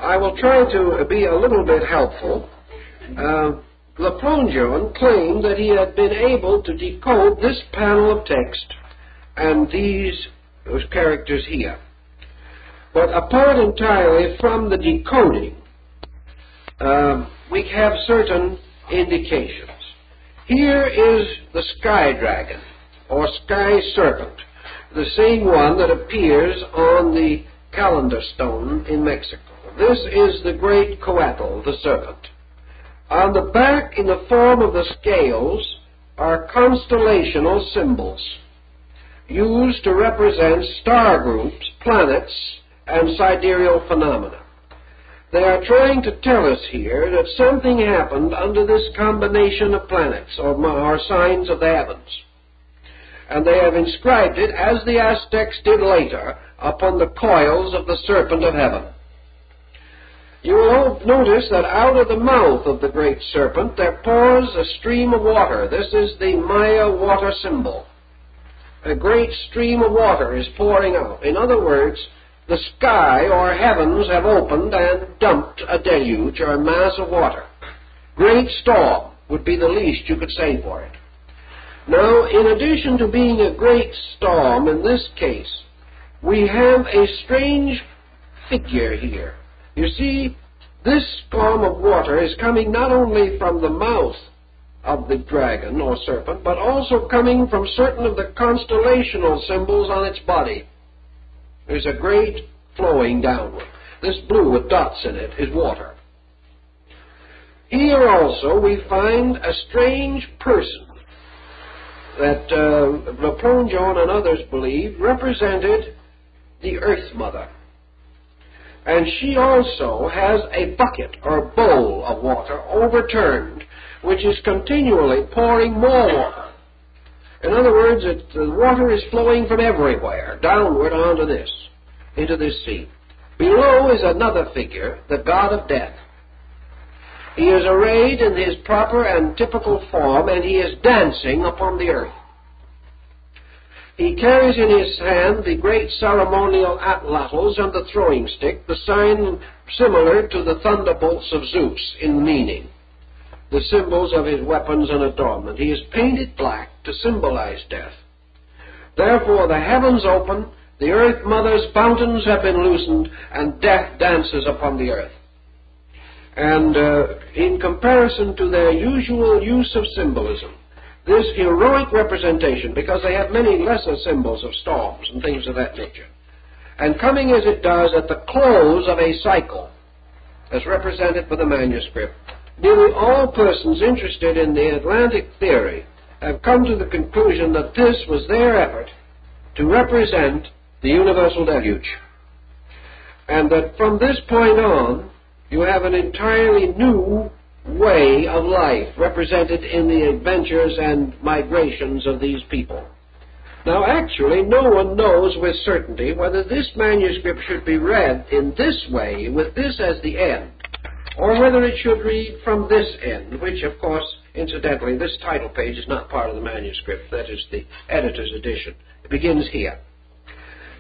I will try to be a little bit helpful. Le Plongeon claimed that he had been able to decode this panel of text and those characters here. But apart entirely from the decoding, we have certain indications. Here is the sky dragon, or sky serpent, the same one that appears on the calendar stone in Mexico. This is the great coatl, the serpent. On the back, in the form of the scales, are constellational symbols used to represent star groups, planets, and sidereal phenomena. They are trying to tell us here that something happened under this combination of planets, or signs of the heavens. And they have inscribed it, as the Aztecs did later, upon the coils of the serpent of heaven. You will notice that out of the mouth of the great serpent there pours a stream of water. This is the Maya water symbol. A great stream of water is pouring out. In other words, the sky or heavens have opened and dumped a deluge or a mass of water. Great storm would be the least you could say for it. Now, in addition to being a great storm in this case, we have a strange figure here. You see, this storm of water is coming not only from the mouth of the dragon or serpent, but also coming from certain of the constellational symbols on its body. There's a great flowing downward. This blue with dots in it is water. Here also we find a strange person that Le Plongeon and others believe represented the Earth Mother. And she also has a bucket or bowl of water overturned which is continually pouring more water. In other words, the water is flowing from everywhere, downward into this sea. Below is another figure, the god of death. He is arrayed in his proper and typical form, and he is dancing upon the earth. He carries in his hand the great ceremonial atlatls and the throwing stick, the sign similar to the thunderbolts of Zeus in meaning, the symbols of his weapons and adornment. He is painted black to symbolize death. Therefore the heavens open, the earth mother's fountains have been loosened, and death dances upon the earth. And in comparison to their usual use of symbolism, this heroic representation, because they have many lesser symbols of storms and things of that nature, and coming as it does at the close of a cycle, as represented by the manuscript, nearly all persons interested in the Atlantic theory have come to the conclusion that this was their effort to represent the universal deluge, and that from this point on you have an entirely new way of life represented in the adventures and migrations of these people. Now, actually, no one knows with certainty whether this manuscript should be read in this way, with this as the end, or whether it should read from this end, which, of course, incidentally, this title page is not part of the manuscript. That is the editor's edition. It begins here.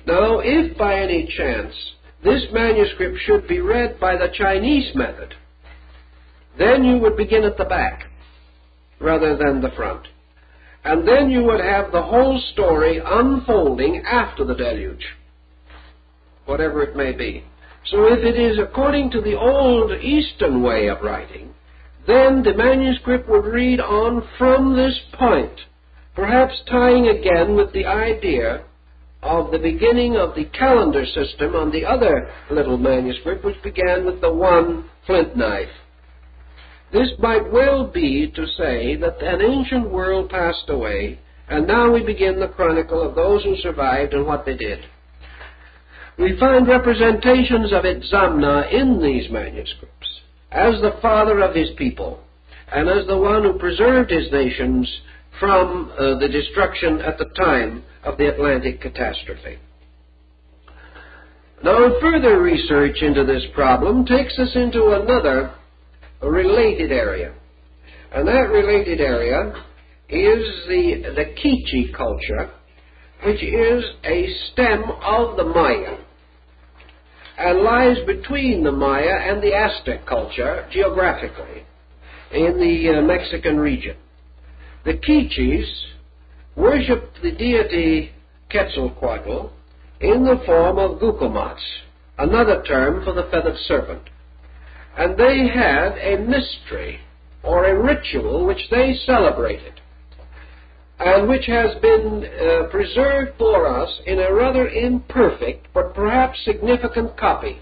Now, if by any chance this manuscript should be read by the Chinese method, then you would begin at the back rather than the front. And then you would have the whole story unfolding after the deluge, whatever it may be. So if it is according to the old Eastern way of writing, then the manuscript would read on from this point, perhaps tying again with the idea of the beginning of the calendar system on the other little manuscript, which began with the one flint knife. This might well be to say that an ancient world passed away, and now we begin the chronicle of those who survived and what they did. We find representations of Itzamna in these manuscripts as the father of his people, and as the one who preserved his nations from the destruction at the time of the Atlantic catastrophe. Now, further research into this problem takes us into another related area. And that related area is the Quiche culture, which is a stem of the Maya and lies between the Maya and the Aztec culture geographically in the Mexican region. The Quiches worshipped the deity Quetzalcoatl in the form of Gucumatz, another term for the feathered serpent. And they had a mystery or a ritual which they celebrated, and which has been preserved for us in a rather imperfect but perhaps significant copy.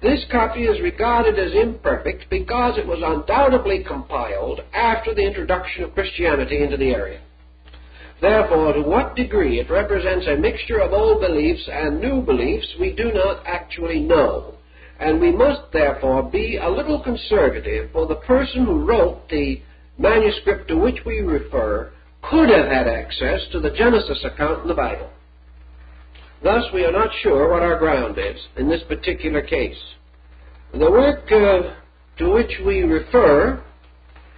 This copy is regarded as imperfect because it was undoubtedly compiled after the introduction of Christianity into the area. Therefore, to what degree it represents a mixture of old beliefs and new beliefs, we do not actually know. And we must, therefore, be a little conservative, for the person who wrote the manuscript to which we refer could have had access to the Genesis account in the Bible. Thus, we are not sure what our ground is in this particular case. The work to which we refer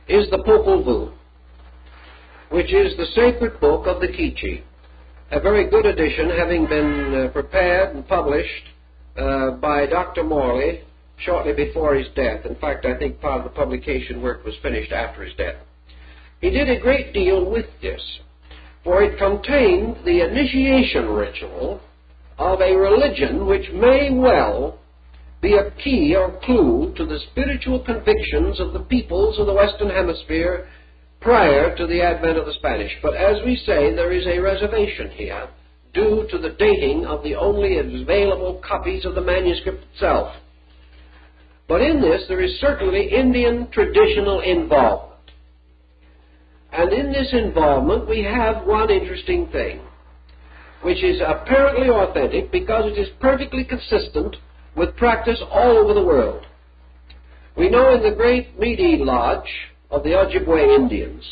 is the Popol Vuh, which is the sacred book of the Quiche, a very good edition, having been prepared and published by Dr. Morley shortly before his death. In fact, I think part of the publication work was finished after his death. He did a great deal with this, for it contained the initiation ritual of a religion which may well be a key or clue to the spiritual convictions of the peoples of the Western Hemisphere prior to the advent of the Spanish. But as we say, there is a reservation here due to the dating of the only available copies of the manuscript itself. But in this, there is certainly Indian traditional involvement. And in this involvement, we have one interesting thing, which is apparently authentic because it is perfectly consistent with practice all over the world. We know in the great Meade Lodge of the Ojibwe Indians.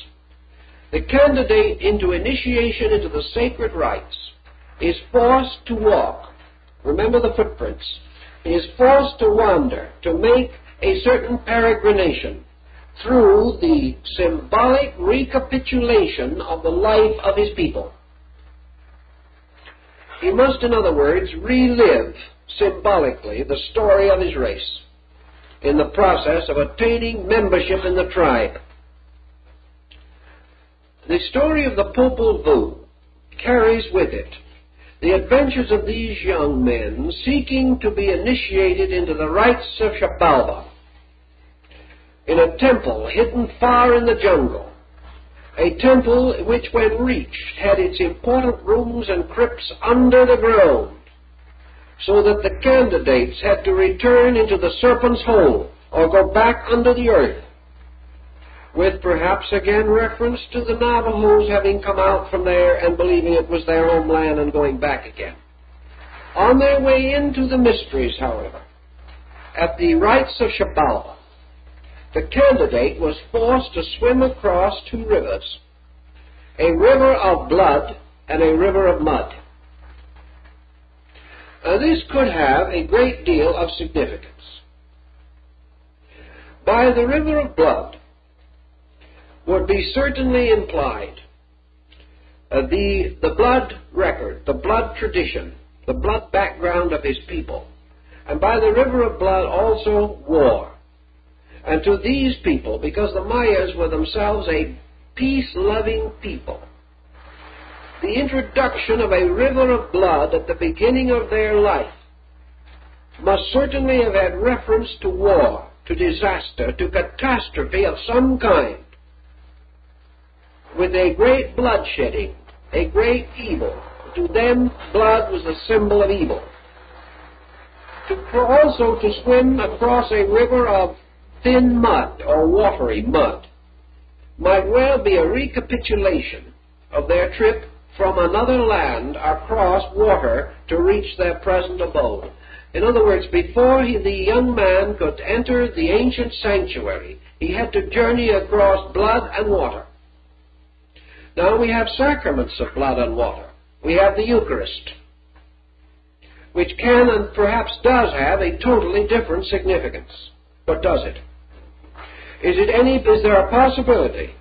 The candidate into initiation into the sacred rites is forced to walk. Remember the footprints. He is forced to wander, to make a certain peregrination through the symbolic recapitulation of the life of his people. He must, in other words, relive symbolically the story of his race in the process of attaining membership in the tribe. The story of the Popol Vuh carries with it the adventures of these young men seeking to be initiated into the rites of Shabalba in a temple hidden far in the jungle, a temple which, when reached, had its important rooms and crypts under the ground, so that the candidates had to return into the serpent's hole or go back under the earth, with perhaps again reference to the Navajos having come out from there and believing it was their homeland and going back again. On their way into the mysteries, however, at the rites of Shabalba, the candidate was forced to swim across two rivers, a river of blood and a river of mud. This could have a great deal of significance. By the river of blood would be certainly implied the blood record, the blood tradition, the blood background of his people, and by the river of blood also war. And to these people, because the Mayas were themselves a peace-loving people, the introduction of a river of blood at the beginning of their life must certainly have had reference to war, to disaster, to catastrophe of some kind, with a great bloodshedding, a great evil. To them, blood was a symbol of evil. Also to swim across a river of thin mud or watery mud might well be a recapitulation of their trip from another land across water to reach their present abode. In other words, before the young man could enter the ancient sanctuary, he had to journey across blood and water. Now we have sacraments of blood and water. We have the Eucharist, which can and perhaps does have a totally different significance. But does it? Is there a possibility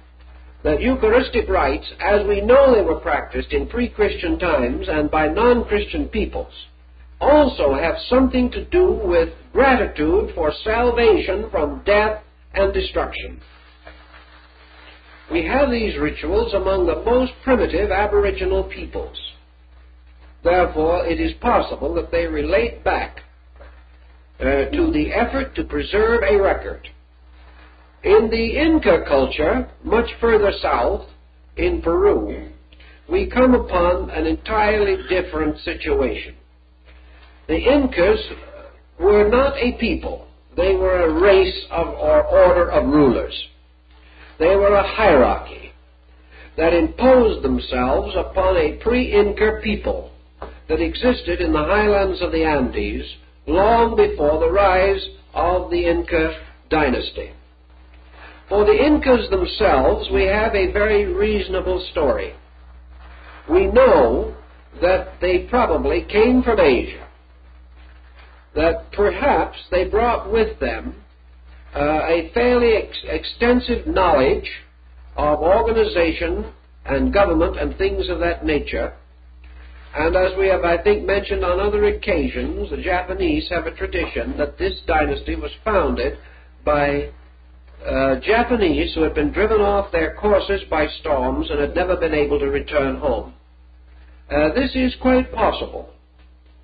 that Eucharistic rites, as we know they were practiced in pre-Christian times and by non-Christian peoples, also have something to do with gratitude for salvation from death and destruction? We have these rituals among the most primitive aboriginal peoples. Therefore, it is possible that they relate back to the effort to preserve a record. In the Inca culture, much further south, in Peru, we come upon an entirely different situation. The Incas were not a people. They were a race or order of rulers. They were a hierarchy that imposed themselves upon a pre-Inca people that existed in the highlands of the Andes long before the rise of the Inca dynasty. For the Incas themselves, we have a very reasonable story. We know that they probably came from Asia, that perhaps they brought with them a fairly extensive knowledge of organization and government and things of that nature. And as we have, I think, mentioned on other occasions, the Japanese have a tradition that this dynasty was founded by Japanese who had been driven off their courses by storms and had never been able to return home. This is quite possible,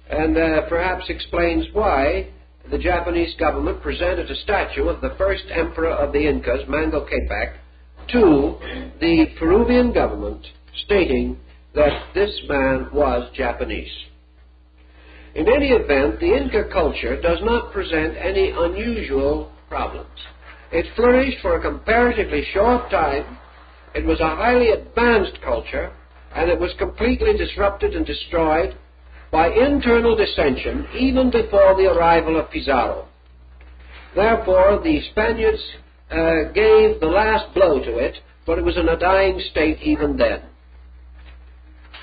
and perhaps explains why the Japanese government presented a statue of the first emperor of the Incas, Manco Capac, to the Peruvian government, stating that this man was Japanese. In any event, the Inca culture does not present any unusual problems. It flourished for a comparatively short time. It was a highly advanced culture, and it was completely disrupted and destroyed by internal dissension even before the arrival of Pizarro. Therefore, the Spaniards gave the last blow to it, but it was in a dying state even then.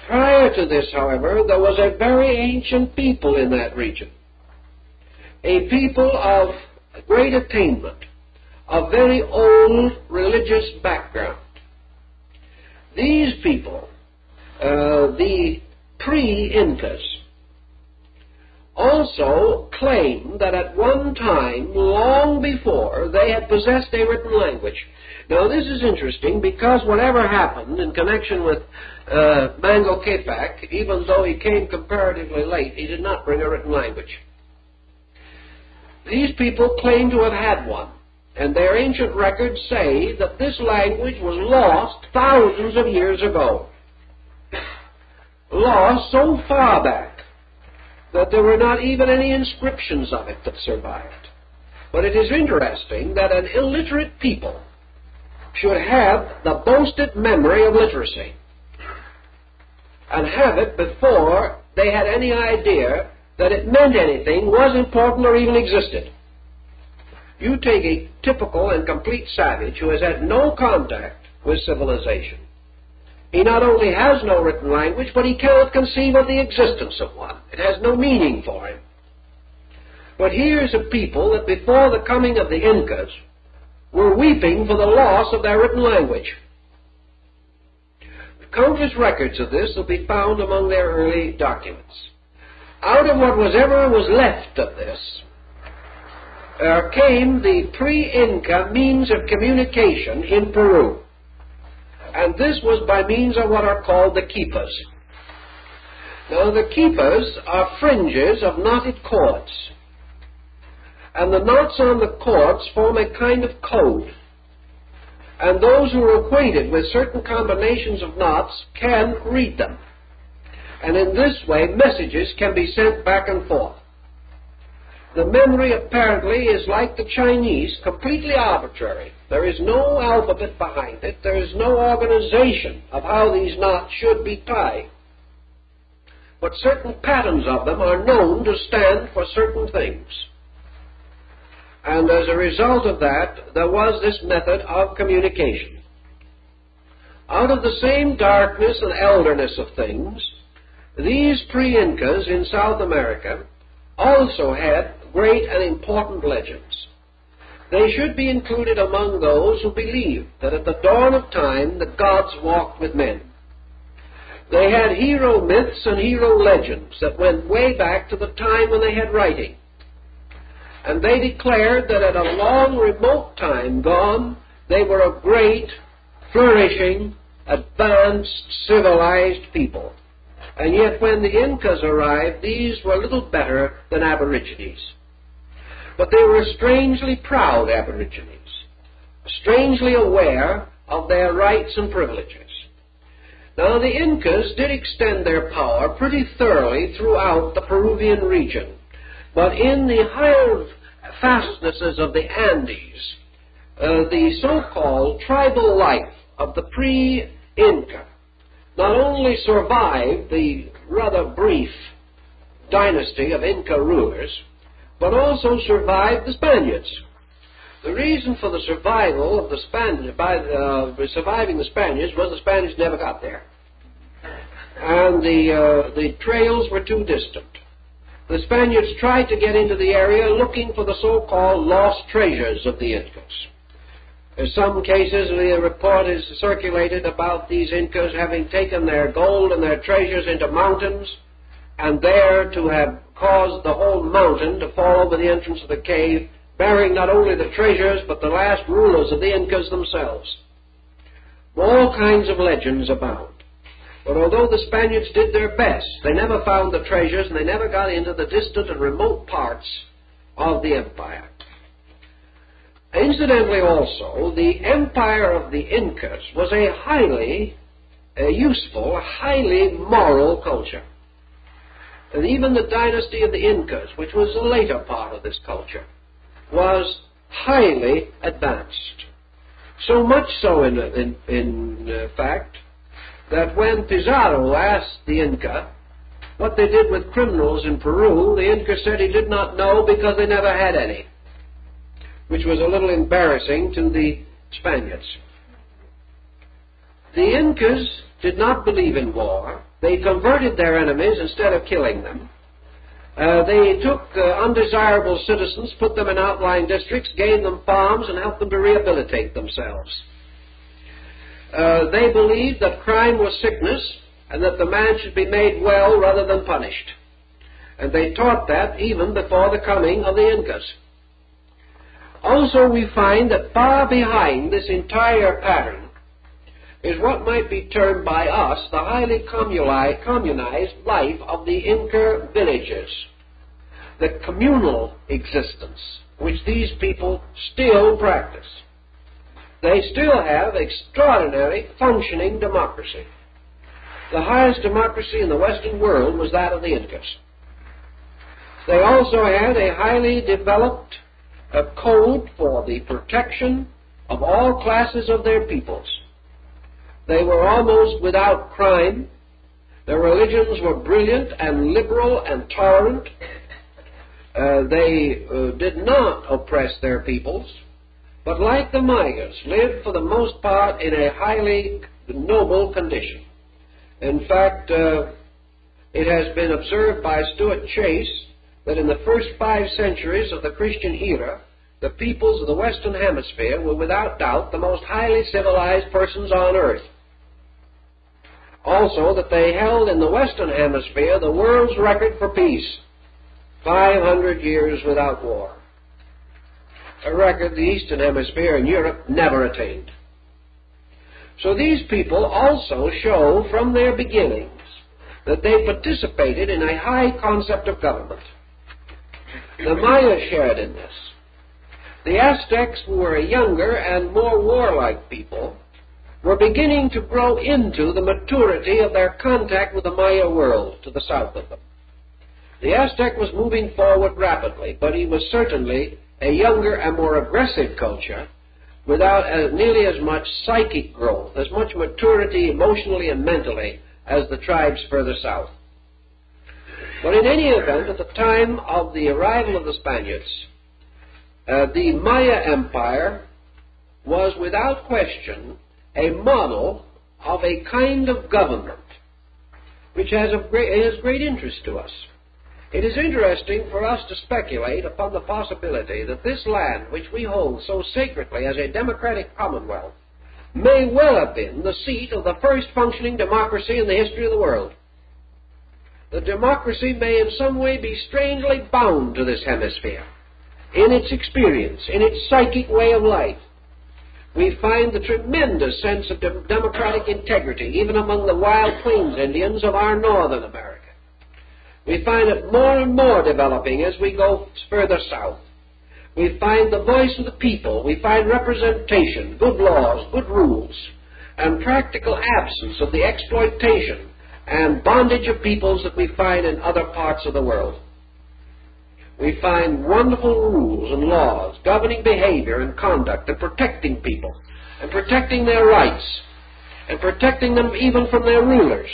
Prior to this, however, there was a very ancient people in that region, a people of great attainment, of very old religious background. These people, the pre-Incas, also claim that at one time, long before, they had possessed a written language. Now, this is interesting because whatever happened in connection with Mango Capac, even though he came comparatively late, he did not bring a written language. These people claim to have had one, and their ancient records say that this language was lost thousands of years ago. Lost so far back that there were not even any inscriptions of it that survived. But it is interesting that an illiterate people should have the boasted memory of literacy, and have it before they had any idea that it meant anything, was important, or even existed. You take a typical and complete savage who has had no contact with civilization. He not only has no written language, but he cannot conceive of the existence of one. It has no meaning for him. But here's a people that before the coming of the Incas were weeping for the loss of their written language. Countless records of this will be found among their early documents. Out of what was ever was left of this came the pre-Inca means of communication in Peru. And this was by means of what are called the quipas. Now, the quipas are fringes of knotted cords, and the knots on the cords form a kind of code. And those who are acquainted with certain combinations of knots can read them. And in this way, messages can be sent back and forth. The memory apparently is like the Chinese, completely arbitrary. There is no alphabet behind it. There is no organization of how these knots should be tied. But certain patterns of them are known to stand for certain things. And as a result of that, there was this method of communication. Out of the same darkness and elderness of things, these pre-Incas in South America also had great and important legends. They should be included among those who believed that at the dawn of time the gods walked with men. They had hero myths and hero legends that went way back to the time when they had writing. And they declared that at a long, remote time gone, they were a great, flourishing, advanced, civilized people. And yet when the Incas arrived, these were little better than aborigines. But they were strangely proud aborigines, strangely aware of their rights and privileges. Now, the Incas did extend their power pretty thoroughly throughout the Peruvian region, but in the higher fastnesses of the Andes, the so-called tribal life of the pre-Inca not only survived the rather brief dynasty of Inca rulers, but also survived the Spaniards. The reason for the survival of the Spaniards, surviving the Spaniards, was the Spaniards never got there. And the trails were too distant. The Spaniards tried to get into the area looking for the so-called lost treasures of the Incas. In some cases, the report is circulated about these Incas having taken their gold and their treasures into mountains, and there to have caused the whole mountain to fall over the entrance of the cave, bearing not only the treasures, but the last rulers of the Incas themselves. All kinds of legends abound. But although the Spaniards did their best, they never found the treasures, and they never got into the distant and remote parts of the empire. Incidentally also, the empire of the Incas was a highly useful, highly moral culture. And even the dynasty of the Incas, which was the later part of this culture, was highly advanced. So much so, in fact, that when Pizarro asked the Inca what they did with criminals in Peru, the Inca said he did not know because they never had any. which was a little embarrassing to the Spaniards. The Incas did not believe in war. They converted their enemies instead of killing them. They took undesirable citizens, put them in outlying districts, gave them farms, and helped them to rehabilitate themselves. They believed that crime was sickness and that the man should be made well rather than punished. And they taught that even before the coming of the Incas. Also, we find that far behind this entire pattern is what might be termed by us the highly communized life of the Inca villages, the communal existence which these people still practice. They still have extraordinary functioning democracy. The highest democracy in the Western world was that of the Incas. They also had a highly developed code for the protection of all classes of their peoples. They were almost without crime. Their religions were brilliant and liberal and tolerant. They did not oppress their peoples, but like the Mayas, lived for the most part in a highly noble condition. In fact, it has been observed by Stuart Chase that in the first 5 centuries of the Christian era, the peoples of the Western Hemisphere were without doubt the most highly civilized persons on earth. Also, that they held in the Western Hemisphere the world's record for peace, 500 years without war. A record the Eastern Hemisphere and Europe never attained. So these people also show from their beginnings that they participated in a high concept of government. The Maya shared in this. The Aztecs, who were a younger and more warlike people, were beginning to grow into the maturity of their contact with the Maya world to the south of them. The Aztec was moving forward rapidly, but he was certainly a younger and more aggressive culture without nearly as much psychic growth, as much maturity emotionally and mentally as the tribes further south. But in any event, at the time of the arrival of the Spaniards, the Maya Empire was without question a model of a kind of government which has great interest to us. It is interesting for us to speculate upon the possibility that this land, which we hold so sacredly as a democratic commonwealth, may well have been the seat of the first functioning democracy in the history of the world. The democracy may in some way be strangely bound to this hemisphere, in its experience, in its psychic way of life. We find the tremendous sense of democratic integrity even among the wild Plains Indians of our northern America. We find it more and more developing as we go further south. We find the voice of the people. We find representation, good laws, good rules, and practical absence of the exploitation and bondage of peoples that we find in other parts of the world. We find wonderful rules and laws governing behavior and conduct and protecting people and protecting their rights and protecting them even from their rulers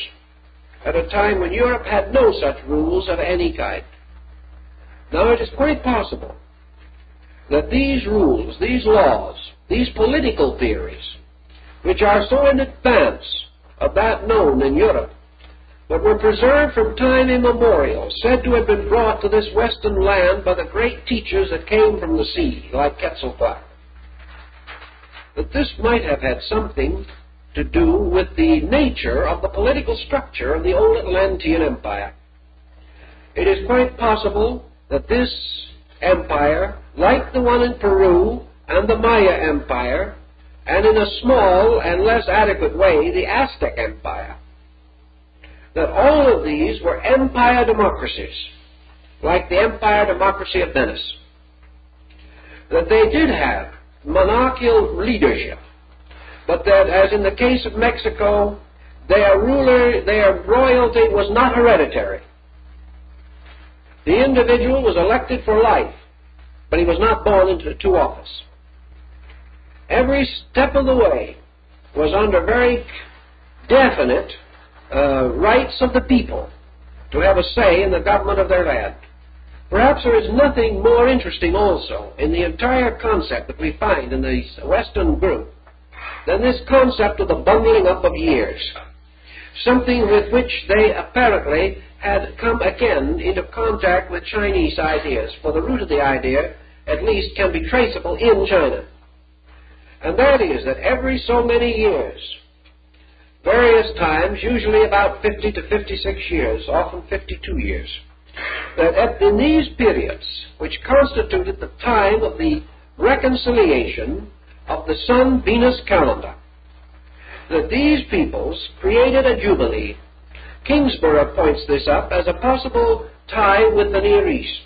at a time when Europe had no such rules of any kind. Now, it is quite possible that these rules, these laws, these political theories, which are so in advance of that known in Europe, but were preserved from time immemorial, said to have been brought to this western land by the great teachers that came from the sea, like Quetzalcoatl, that this might have had something to do with the nature of the political structure of the old Atlantean Empire. It is quite possible that this empire, like the one in Peru and the Maya Empire, and in a small and less adequate way, the Aztec Empire, that all of these were empire democracies, like the empire democracy of Venice. That they did have monarchical leadership, but that, as in the case of Mexico, their royalty was not hereditary. The individual was elected for life, but he was not born into office. Every step of the way was under very definite rights of the people to have a say in the government of their land. Perhaps there is nothing more interesting also in the entire concept that we find in the Western group than this concept of the bundling up of years, something with which they apparently had come again into contact with Chinese ideas, for the root of the idea, at least, can be traceable in China. And that is that every so many years, various times, usually about 50 to 56 years, often 52 years, that in these periods, which constituted the time of the reconciliation of the Sun-Venus calendar, that these peoples created a jubilee. Kingsborough points this up as a possible tie with the Near East.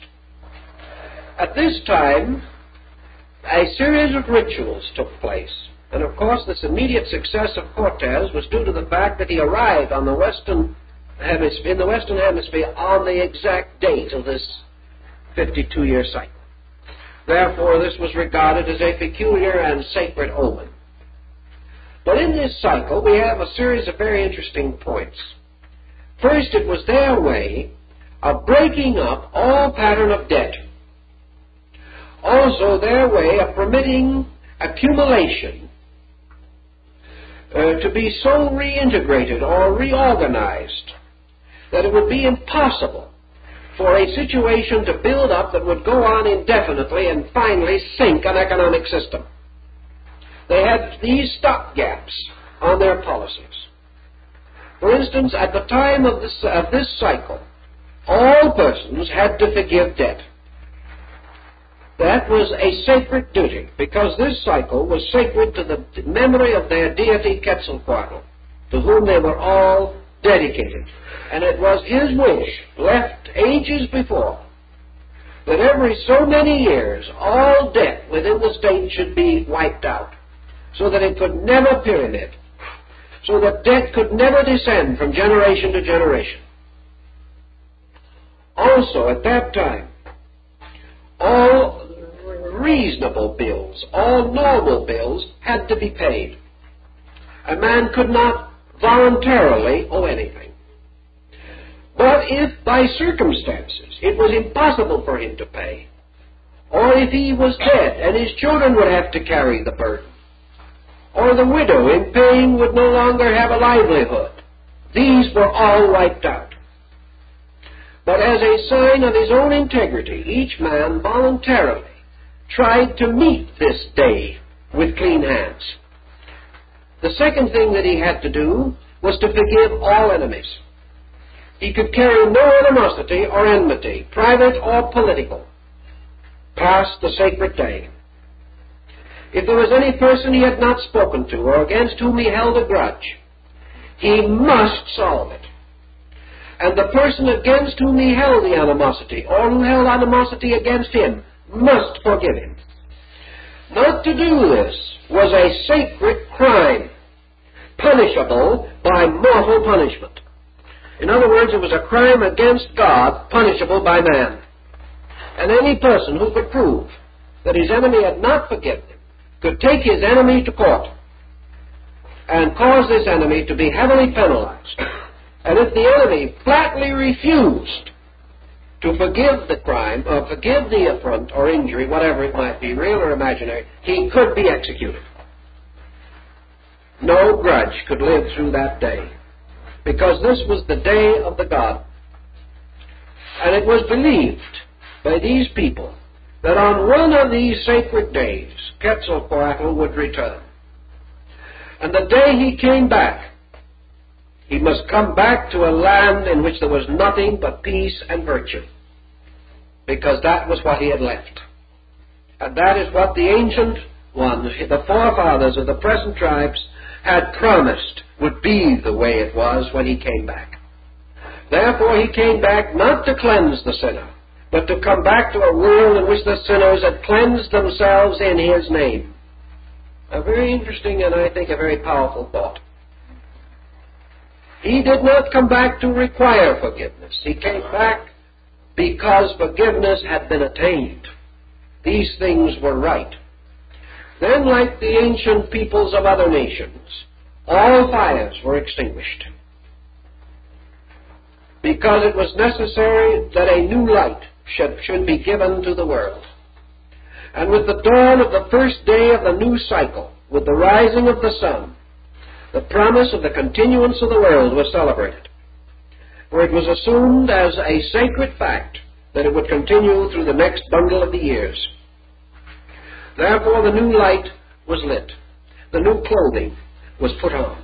At this time, a series of rituals took place, and of course this immediate success of Cortez was due to the fact that he arrived on the Western Hemisphere, in the Western Hemisphere, on the exact date of this 52-year cycle. Therefore, this was regarded as a peculiar and sacred omen. But in this cycle, we have a series of very interesting points. First, it was their way of breaking up all pattern of debt. Also, their way of permitting accumulation to be so reintegrated or reorganized that it would be impossible for a situation to build up that would go on indefinitely and finally sink an economic system. They had these stop gaps on their policies. For instance, at the time of this cycle, all persons had to forgive debt. That was a sacred duty, because this cycle was sacred to the memory of their deity Quetzalcoatl, to whom they were all dedicated. And it was his wish, left ages before, that every so many years all debt within the state should be wiped out, so that it could never pyramid, so that debt could never descend from generation to generation. Also, at that time, all reasonable bills, all normal bills, had to be paid. A man could not voluntarily owe anything. But if by circumstances it was impossible for him to pay, or if he was dead and his children would have to carry the burden, or the widow in paying would no longer have a livelihood, these were all wiped out. But as a sign of his own integrity, each man voluntarily tried to meet this day with clean hands. The second thing that he had to do was to forgive all enemies. He could carry no animosity or enmity, private or political, past the sacred day. If there was any person he had not spoken to or against whom he held a grudge, he must solve it. And the person against whom he held the animosity, or who held animosity against him, must forgive him. Not to do this was a sacred crime, punishable by mortal punishment. In other words, it was a crime against God, punishable by man. And any person who could prove that his enemy had not forgiven him could take his enemy to court and cause this enemy to be heavily penalized. And if the enemy flatly refused to forgive the crime, or forgive the affront or injury, whatever it might be, real or imaginary, he could be executed. No grudge could live through that day, because this was the day of the god. And it was believed by these people that on one of these sacred days, Quetzalcoatl would return. And the day he came back, he must come back to a land in which there was nothing but peace and virtue, because that was what he had left. And that is what the ancient ones, the forefathers of the present tribes, had promised would be the way it was when he came back. Therefore he came back not to cleanse the sinner, but to come back to a world in which the sinners had cleansed themselves in his name. A very interesting and I think a very powerful thought. He did not come back to require forgiveness. He came back because forgiveness had been attained. These things were right. Then, like the ancient peoples of other nations, all fires were extinguished, because it was necessary that a new light should be given to the world. And with the dawn of the first day of the new cycle, with the rising of the sun, the promise of the continuance of the world was celebrated, for it was assumed as a sacred fact that it would continue through the next bundle of the years. Therefore the new light was lit, the new clothing was put on,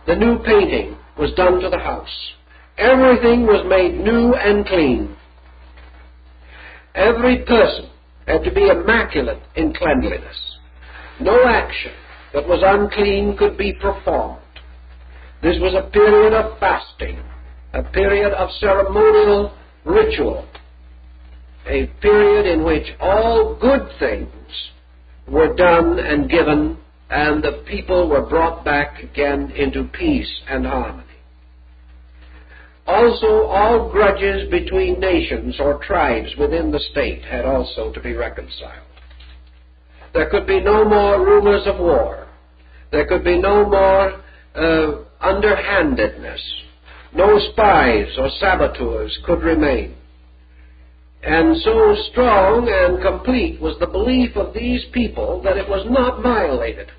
the new painting was done to the house. Everything was made new and clean. Every person had to be immaculate in cleanliness. No action that was unclean could be performed. This was a period of fasting, a period of ceremonial ritual, a period in which all good things were done and given, and the people were brought back again into peace and harmony. Also, all grudges between nations or tribes within the state had also to be reconciled. There could be no more rumors of war. There could be no more underhandedness. No spies or saboteurs could remain. And so strong and complete was the belief of these people that it was not violated.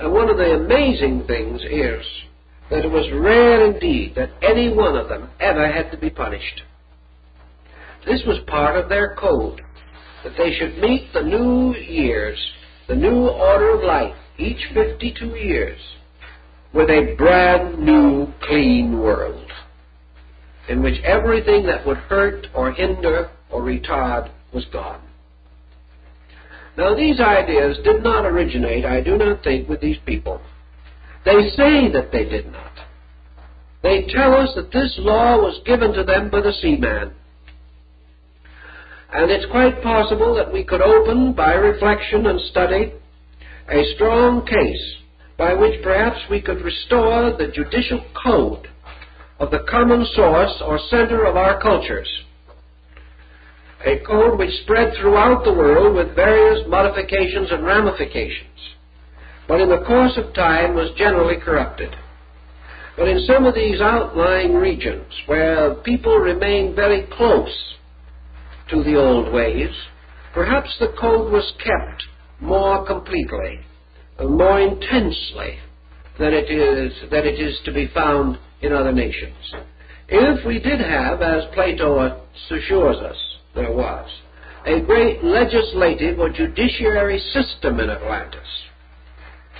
And one of the amazing things is that it was rare indeed that any one of them ever had to be punished. This was part of their code, that they should meet the new years, the new order of life, each 52 years, with a brand new, clean world, in which everything that would hurt or hinder or retard was gone. Now, these ideas did not originate, I do not think, with these people. They say that they did not. They tell us that this law was given to them by the seaman. And it's quite possible that we could open, by reflection and study, a strong case by which perhaps we could restore the judicial code of the common source or center of our cultures, a code which spread throughout the world with various modifications and ramifications, but in the course of time was generally corrupted. But in some of these outlying regions where people remain very close to the old ways, perhaps the code was kept more completely, more intensely than it is to be found in other nations. If we did have, as Plato assures us there was, a great legislative or judiciary system in Atlantis,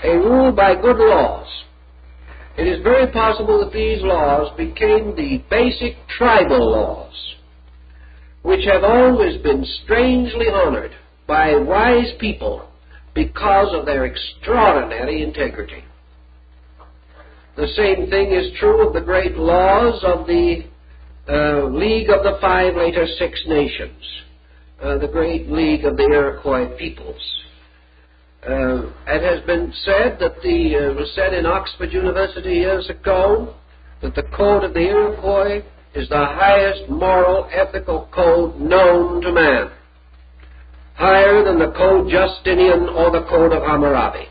a rule by good laws, it is very possible that these laws became the basic tribal laws, which have always been strangely honored by wise people because of their extraordinary integrity. The same thing is true of the great laws of the League of the Five, later Six Nations, the great League of the Iroquois peoples. It has been said that it was said in Oxford University years ago that the Code of the Iroquois is the highest moral, ethical code known to man, higher than the Code Justinian or the Code of Hammurabi,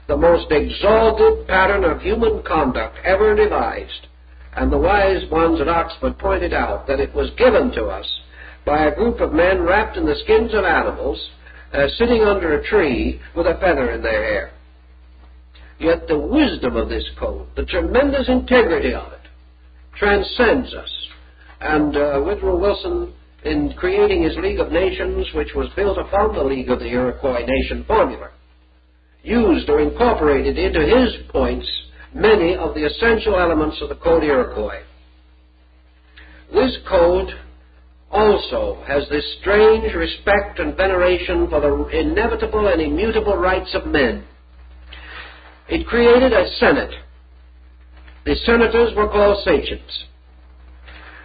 the most exalted pattern of human conduct ever devised. And the wise ones at Oxford pointed out that it was given to us by a group of men wrapped in the skins of animals, sitting under a tree with a feather in their hair. Yet the wisdom of this code, the tremendous integrity of it, transcends us. And Woodrow Wilson, in creating his League of Nations, which was built upon the League of the Iroquois Nation formula, used or incorporated into his points many of the essential elements of the Code Iroquois. This code also has this strange respect and veneration for the inevitable and immutable rights of men. It created a Senate. The senators were called sachems.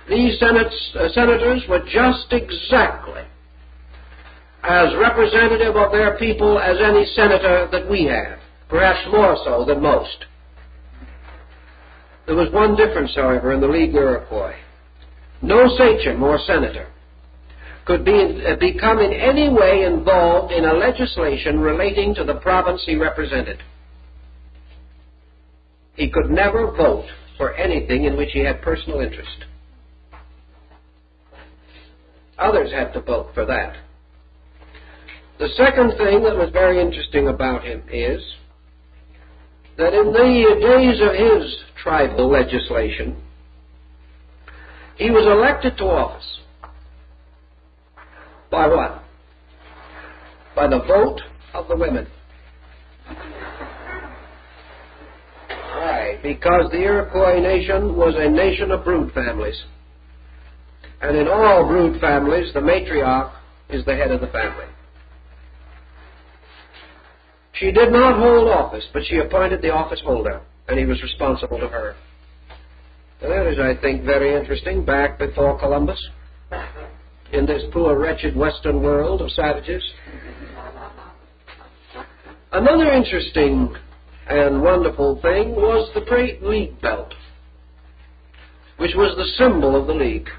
These senators were just exactly as representative of their people as any senator that we have, perhaps more so than most. There was one difference, however, in the League Iroquois. No sachem or senator could become in any way involved in a legislation relating to the province he represented. He could never vote for anything in which he had personal interest. Others had to vote for that. The second thing that was very interesting about him is that in the days of his tribal legislation, he was elected to office. By what? By the vote of the women. Why? Because the Iroquois nation was a nation of brood families. And in all brood families, the matriarch is the head of the family. She did not hold office, but she appointed the office holder, and he was responsible to her. And that is, I think, very interesting, back before Columbus, in this poor, wretched Western world of savages. Another interesting and wonderful thing was the great League belt, which was the symbol of the League.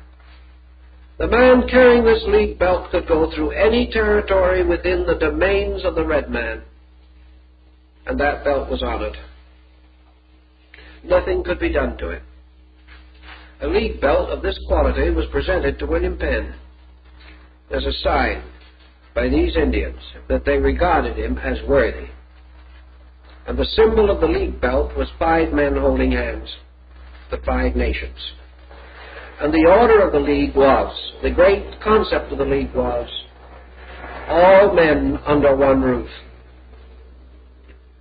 The man carrying this League belt could go through any territory within the domains of the red man, and that belt was honored. Nothing could be done to it. A League belt of this quality was presented to William Penn as a sign by these Indians that they regarded him as worthy. And the symbol of the League belt was 5 men holding hands, the 5 nations. And the order of the League was, the great concept of the League was, all men under one roof.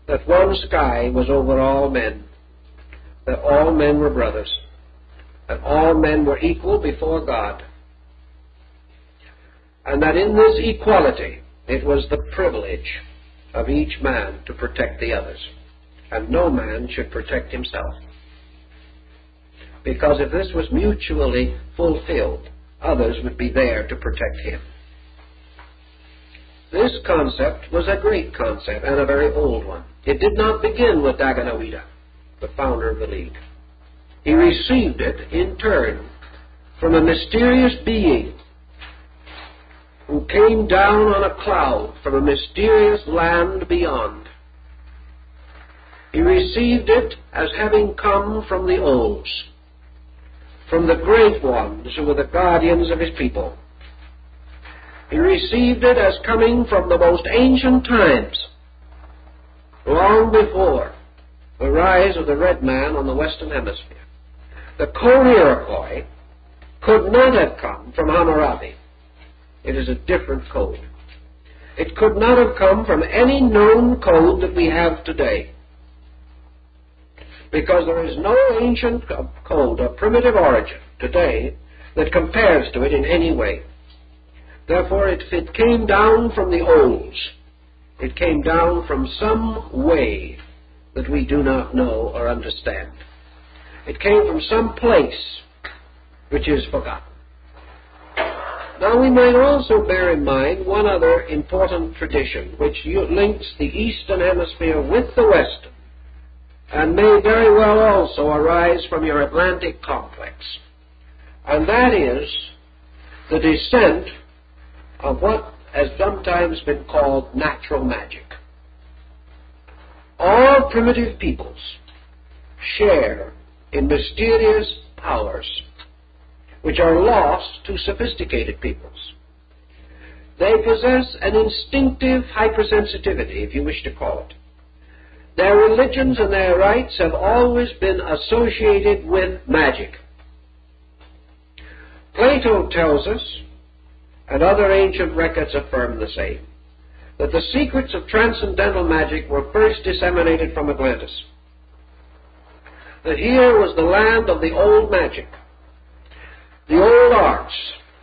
That one sky was over all men, that all men were brothers, that all men were equal before God, and that in this equality it was the privilege of each man to protect the others, and no man should protect himself. Because if this was mutually fulfilled, others would be there to protect him. This concept was a great concept and a very old one. It did not begin with Daganoweda, the founder of the League. He received it in turn from a mysterious being who came down on a cloud from a mysterious land beyond. He received it as having come from the Olds, from the great ones who were the guardians of his people. He received it as coming from the most ancient times, long before the rise of the red man on the Western Hemisphere. The code Iroquois could not have come from Hammurabi. It is a different code. It could not have come from any known code that we have today, because there is no ancient code of primitive origin today that compares to it in any way. Therefore, if it came down from the Olds, it came down from some way that we do not know or understand. It came from some place which is forgotten. Now, we might also bear in mind one other important tradition which links the Eastern Hemisphere with the Western, and may very well also arise from your Atlantic complex, and that is the descent of what has sometimes been called natural magic. All primitive peoples share in mysterious powers which are lost to sophisticated peoples. They possess an instinctive hypersensitivity, if you wish to call it. Their religions and their rites have always been associated with magic. Plato tells us, and other ancient records affirm the same, that the secrets of transcendental magic were first disseminated from Atlantis. That here was the land of the old magic, the old arts,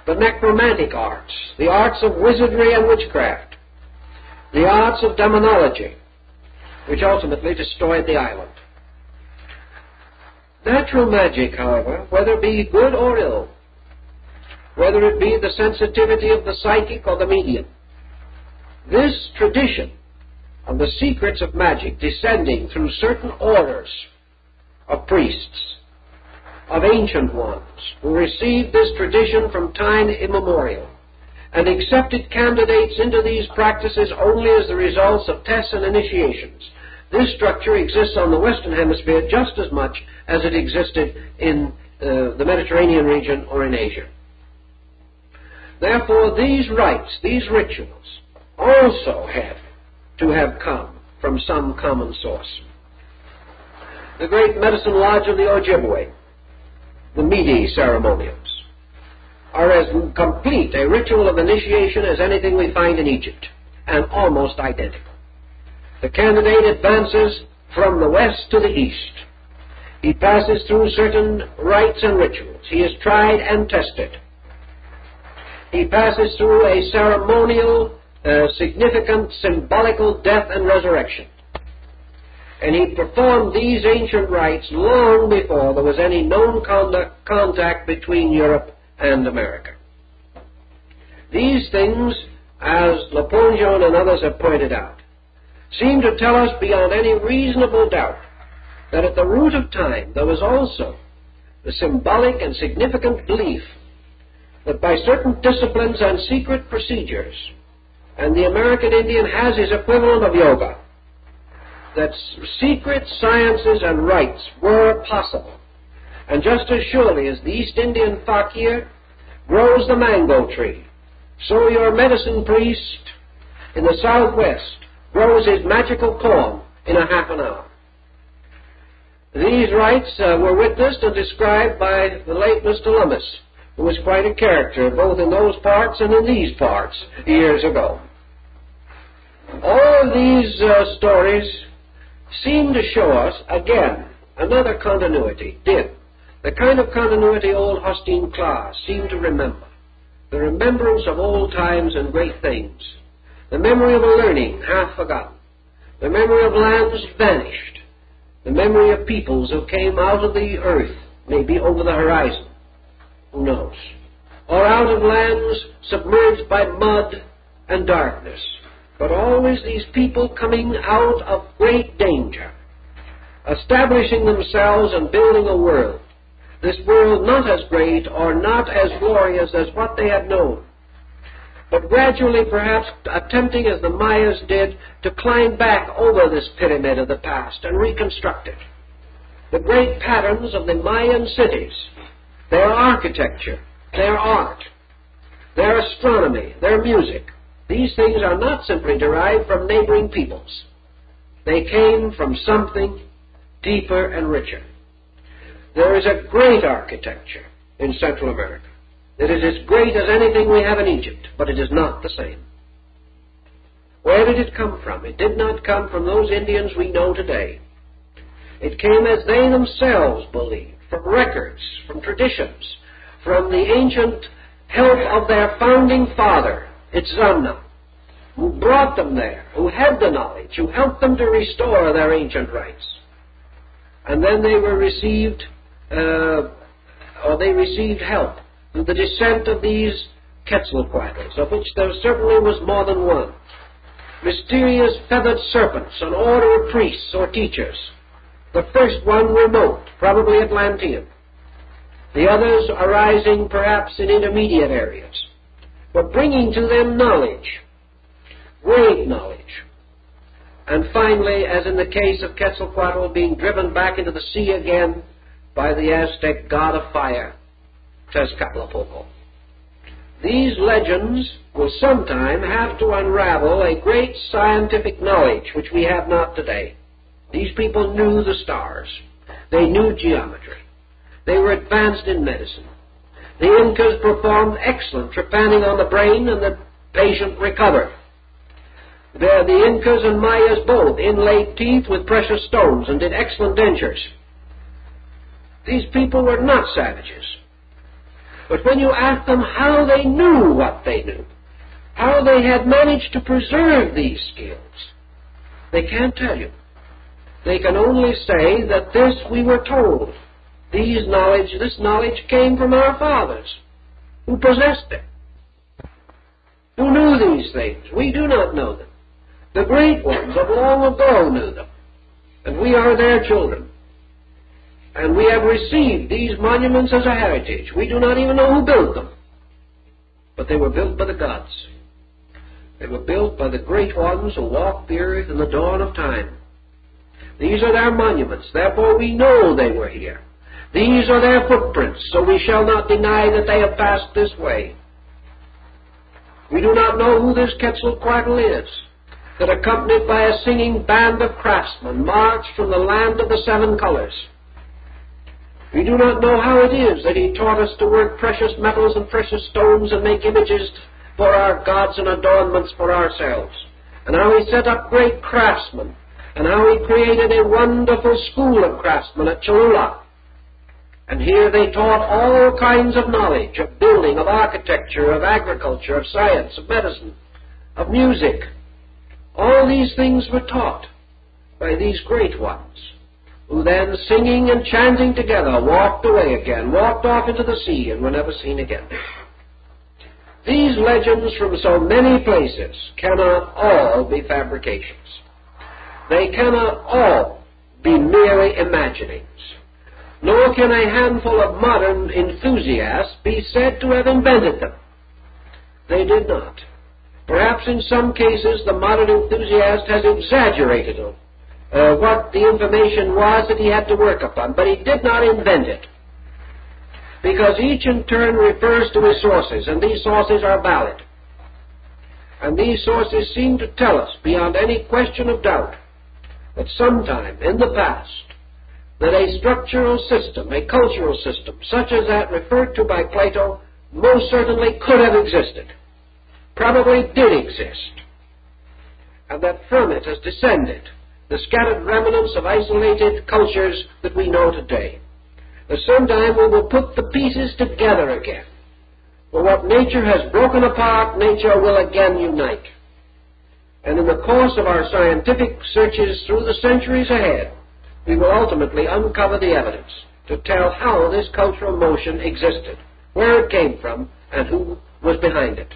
the necromantic arts, the arts of wizardry and witchcraft, the arts of demonology, which ultimately destroyed the island. Natural magic, however, whether it be good or ill, whether it be the sensitivity of the psychic or the medium, this tradition of the secrets of magic descending through certain orders of priests, of ancient ones, who received this tradition from time immemorial and accepted candidates into these practices only as the results of tests and initiations. This structure exists on the Western Hemisphere just as much as it existed in the Mediterranean region or in Asia. Therefore, these rites, these rituals, also have to have come from some common source. The great medicine lodge of the Ojibwe, the Meade ceremonials, are as complete a ritual of initiation as anything we find in Egypt, and almost identical. The candidate advances from the west to the east. He passes through certain rites and rituals. He is tried and tested. He passes through a ceremonial, significant, symbolical death and resurrection. And he performed these ancient rites long before there was any known contact between Europe and America. These things, as Lapongeon and others have pointed out, seem to tell us beyond any reasonable doubt that at the root of time there was also the symbolic and significant belief that by certain disciplines and secret procedures, and the American Indian has his equivalent of yoga, that secret sciences and rites were possible. And just as surely as the East Indian fakir grows the mango tree, so your medicine priest in the southwest grows his magical corn in a half an hour. These rites were witnessed and described by the late Mr. Lummis, who was quite a character both in those parts and in these parts years ago. All of these stories seem to show us, again, another continuity, the kind of continuity old Hostine Claas seemed to remember, the remembrance of old times and great things, the memory of a learning half forgotten, the memory of lands vanished, the memory of peoples who came out of the earth, maybe over the horizon, who knows, or out of lands submerged by mud and darkness, but always these people coming out of great danger, establishing themselves and building a world, this world not as great or not as glorious as what they had known, but gradually perhaps attempting, as the Mayas did, to climb back over this pyramid of the past and reconstruct it. The great patterns of the Mayan cities, their architecture, their art, their astronomy, their music, these things are not simply derived from neighboring peoples. They came from something deeper and richer. There is a great architecture in Central America. It is as great as anything we have in Egypt, but it is not the same. Where did it come from? It did not come from those Indians we know today. It came as they themselves believed, from records, from traditions, from the ancient help of their founding father, Itzamna, who brought them there, who had the knowledge, who helped them to restore their ancient rites. And then they were received help through the descent of these Quetzalcoatlus, of which there certainly was more than one. Mysterious feathered serpents, an order of priests or teachers. The first one remote, probably Atlantean. The others arising perhaps in intermediate areas, but bringing to them knowledge, great knowledge. And finally, as in the case of Quetzalcoatl, being driven back into the sea again by the Aztec god of fire, Tezcatlipoca. These legends will sometime have to unravel a great scientific knowledge which we have not today. These people knew the stars. They knew geometry. They were advanced in medicine. The Incas performed excellent trepanning on the brain, and the patient recovered. The Incas and Mayas both inlaid teeth with precious stones and did excellent dentures. These people were not savages. But when you ask them how they knew what they knew, how they had managed to preserve these skills, they can't tell you. They can only say that this we were told. This knowledge came from our fathers, who possessed it, who knew these things. We do not know them. The great ones of long ago knew them, and we are their children. And we have received these monuments as a heritage. We do not even know who built them, but they were built by the gods. They were built by the great ones who walked the earth in the dawn of time. These are their monuments, therefore we know they were here. These are their footprints, so we shall not deny that they have passed this way. We do not know who this Quetzalcoatl is, that accompanied by a singing band of craftsmen marched from the land of the seven colors. We do not know how it is that he taught us to work precious metals and precious stones and make images for our gods and adornments for ourselves, and how he set up great craftsmen, and how he created a wonderful school of craftsmen at Cholula. And here they taught all kinds of knowledge, of building, of architecture, of agriculture, of science, of medicine, of music. All these things were taught by these great ones, who then, singing and chanting together, walked away again, walked off into the sea, and were never seen again. These legends from so many places cannot all be fabrications. They cannot all be merely imaginings. Nor can a handful of modern enthusiasts be said to have invented them. They did not. Perhaps in some cases the modern enthusiast has exaggerated what the information was that he had to work upon, but he did not invent it. Because each in turn refers to his sources, and these sources are valid. And these sources seem to tell us, beyond any question of doubt, that sometime in the past, that a structural system, a cultural system, such as that referred to by Plato, most certainly could have existed, probably did exist, and that from it has descended the scattered remnants of isolated cultures that we know today. That sometime we will put the pieces together again. For what nature has broken apart, nature will again unite. And in the course of our scientific searches through the centuries ahead, we will ultimately uncover the evidence to tell how this cultural motion existed, where it came from, and who was behind it.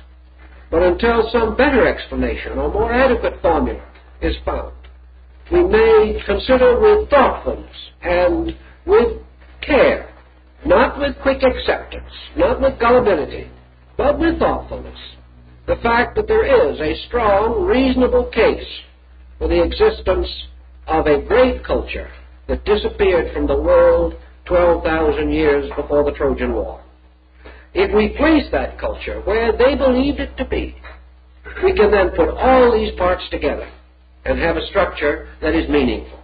But until some better explanation or more adequate formula is found, we may consider with thoughtfulness and with care, not with quick acceptance, not with gullibility, but with thoughtfulness, the fact that there is a strong, reasonable case for the existence of a great culture that disappeared from the world 12,000 years before the Trojan War. If we place that culture where they believed it to be, we can then put all these parts together and have a structure that is meaningful.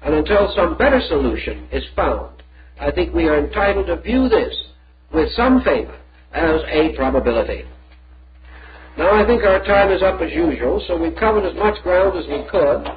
And until some better solution is found, I think we are entitled to view this with some favor as a probability. Now I think our time is up as usual, so we've covered as much ground as we could.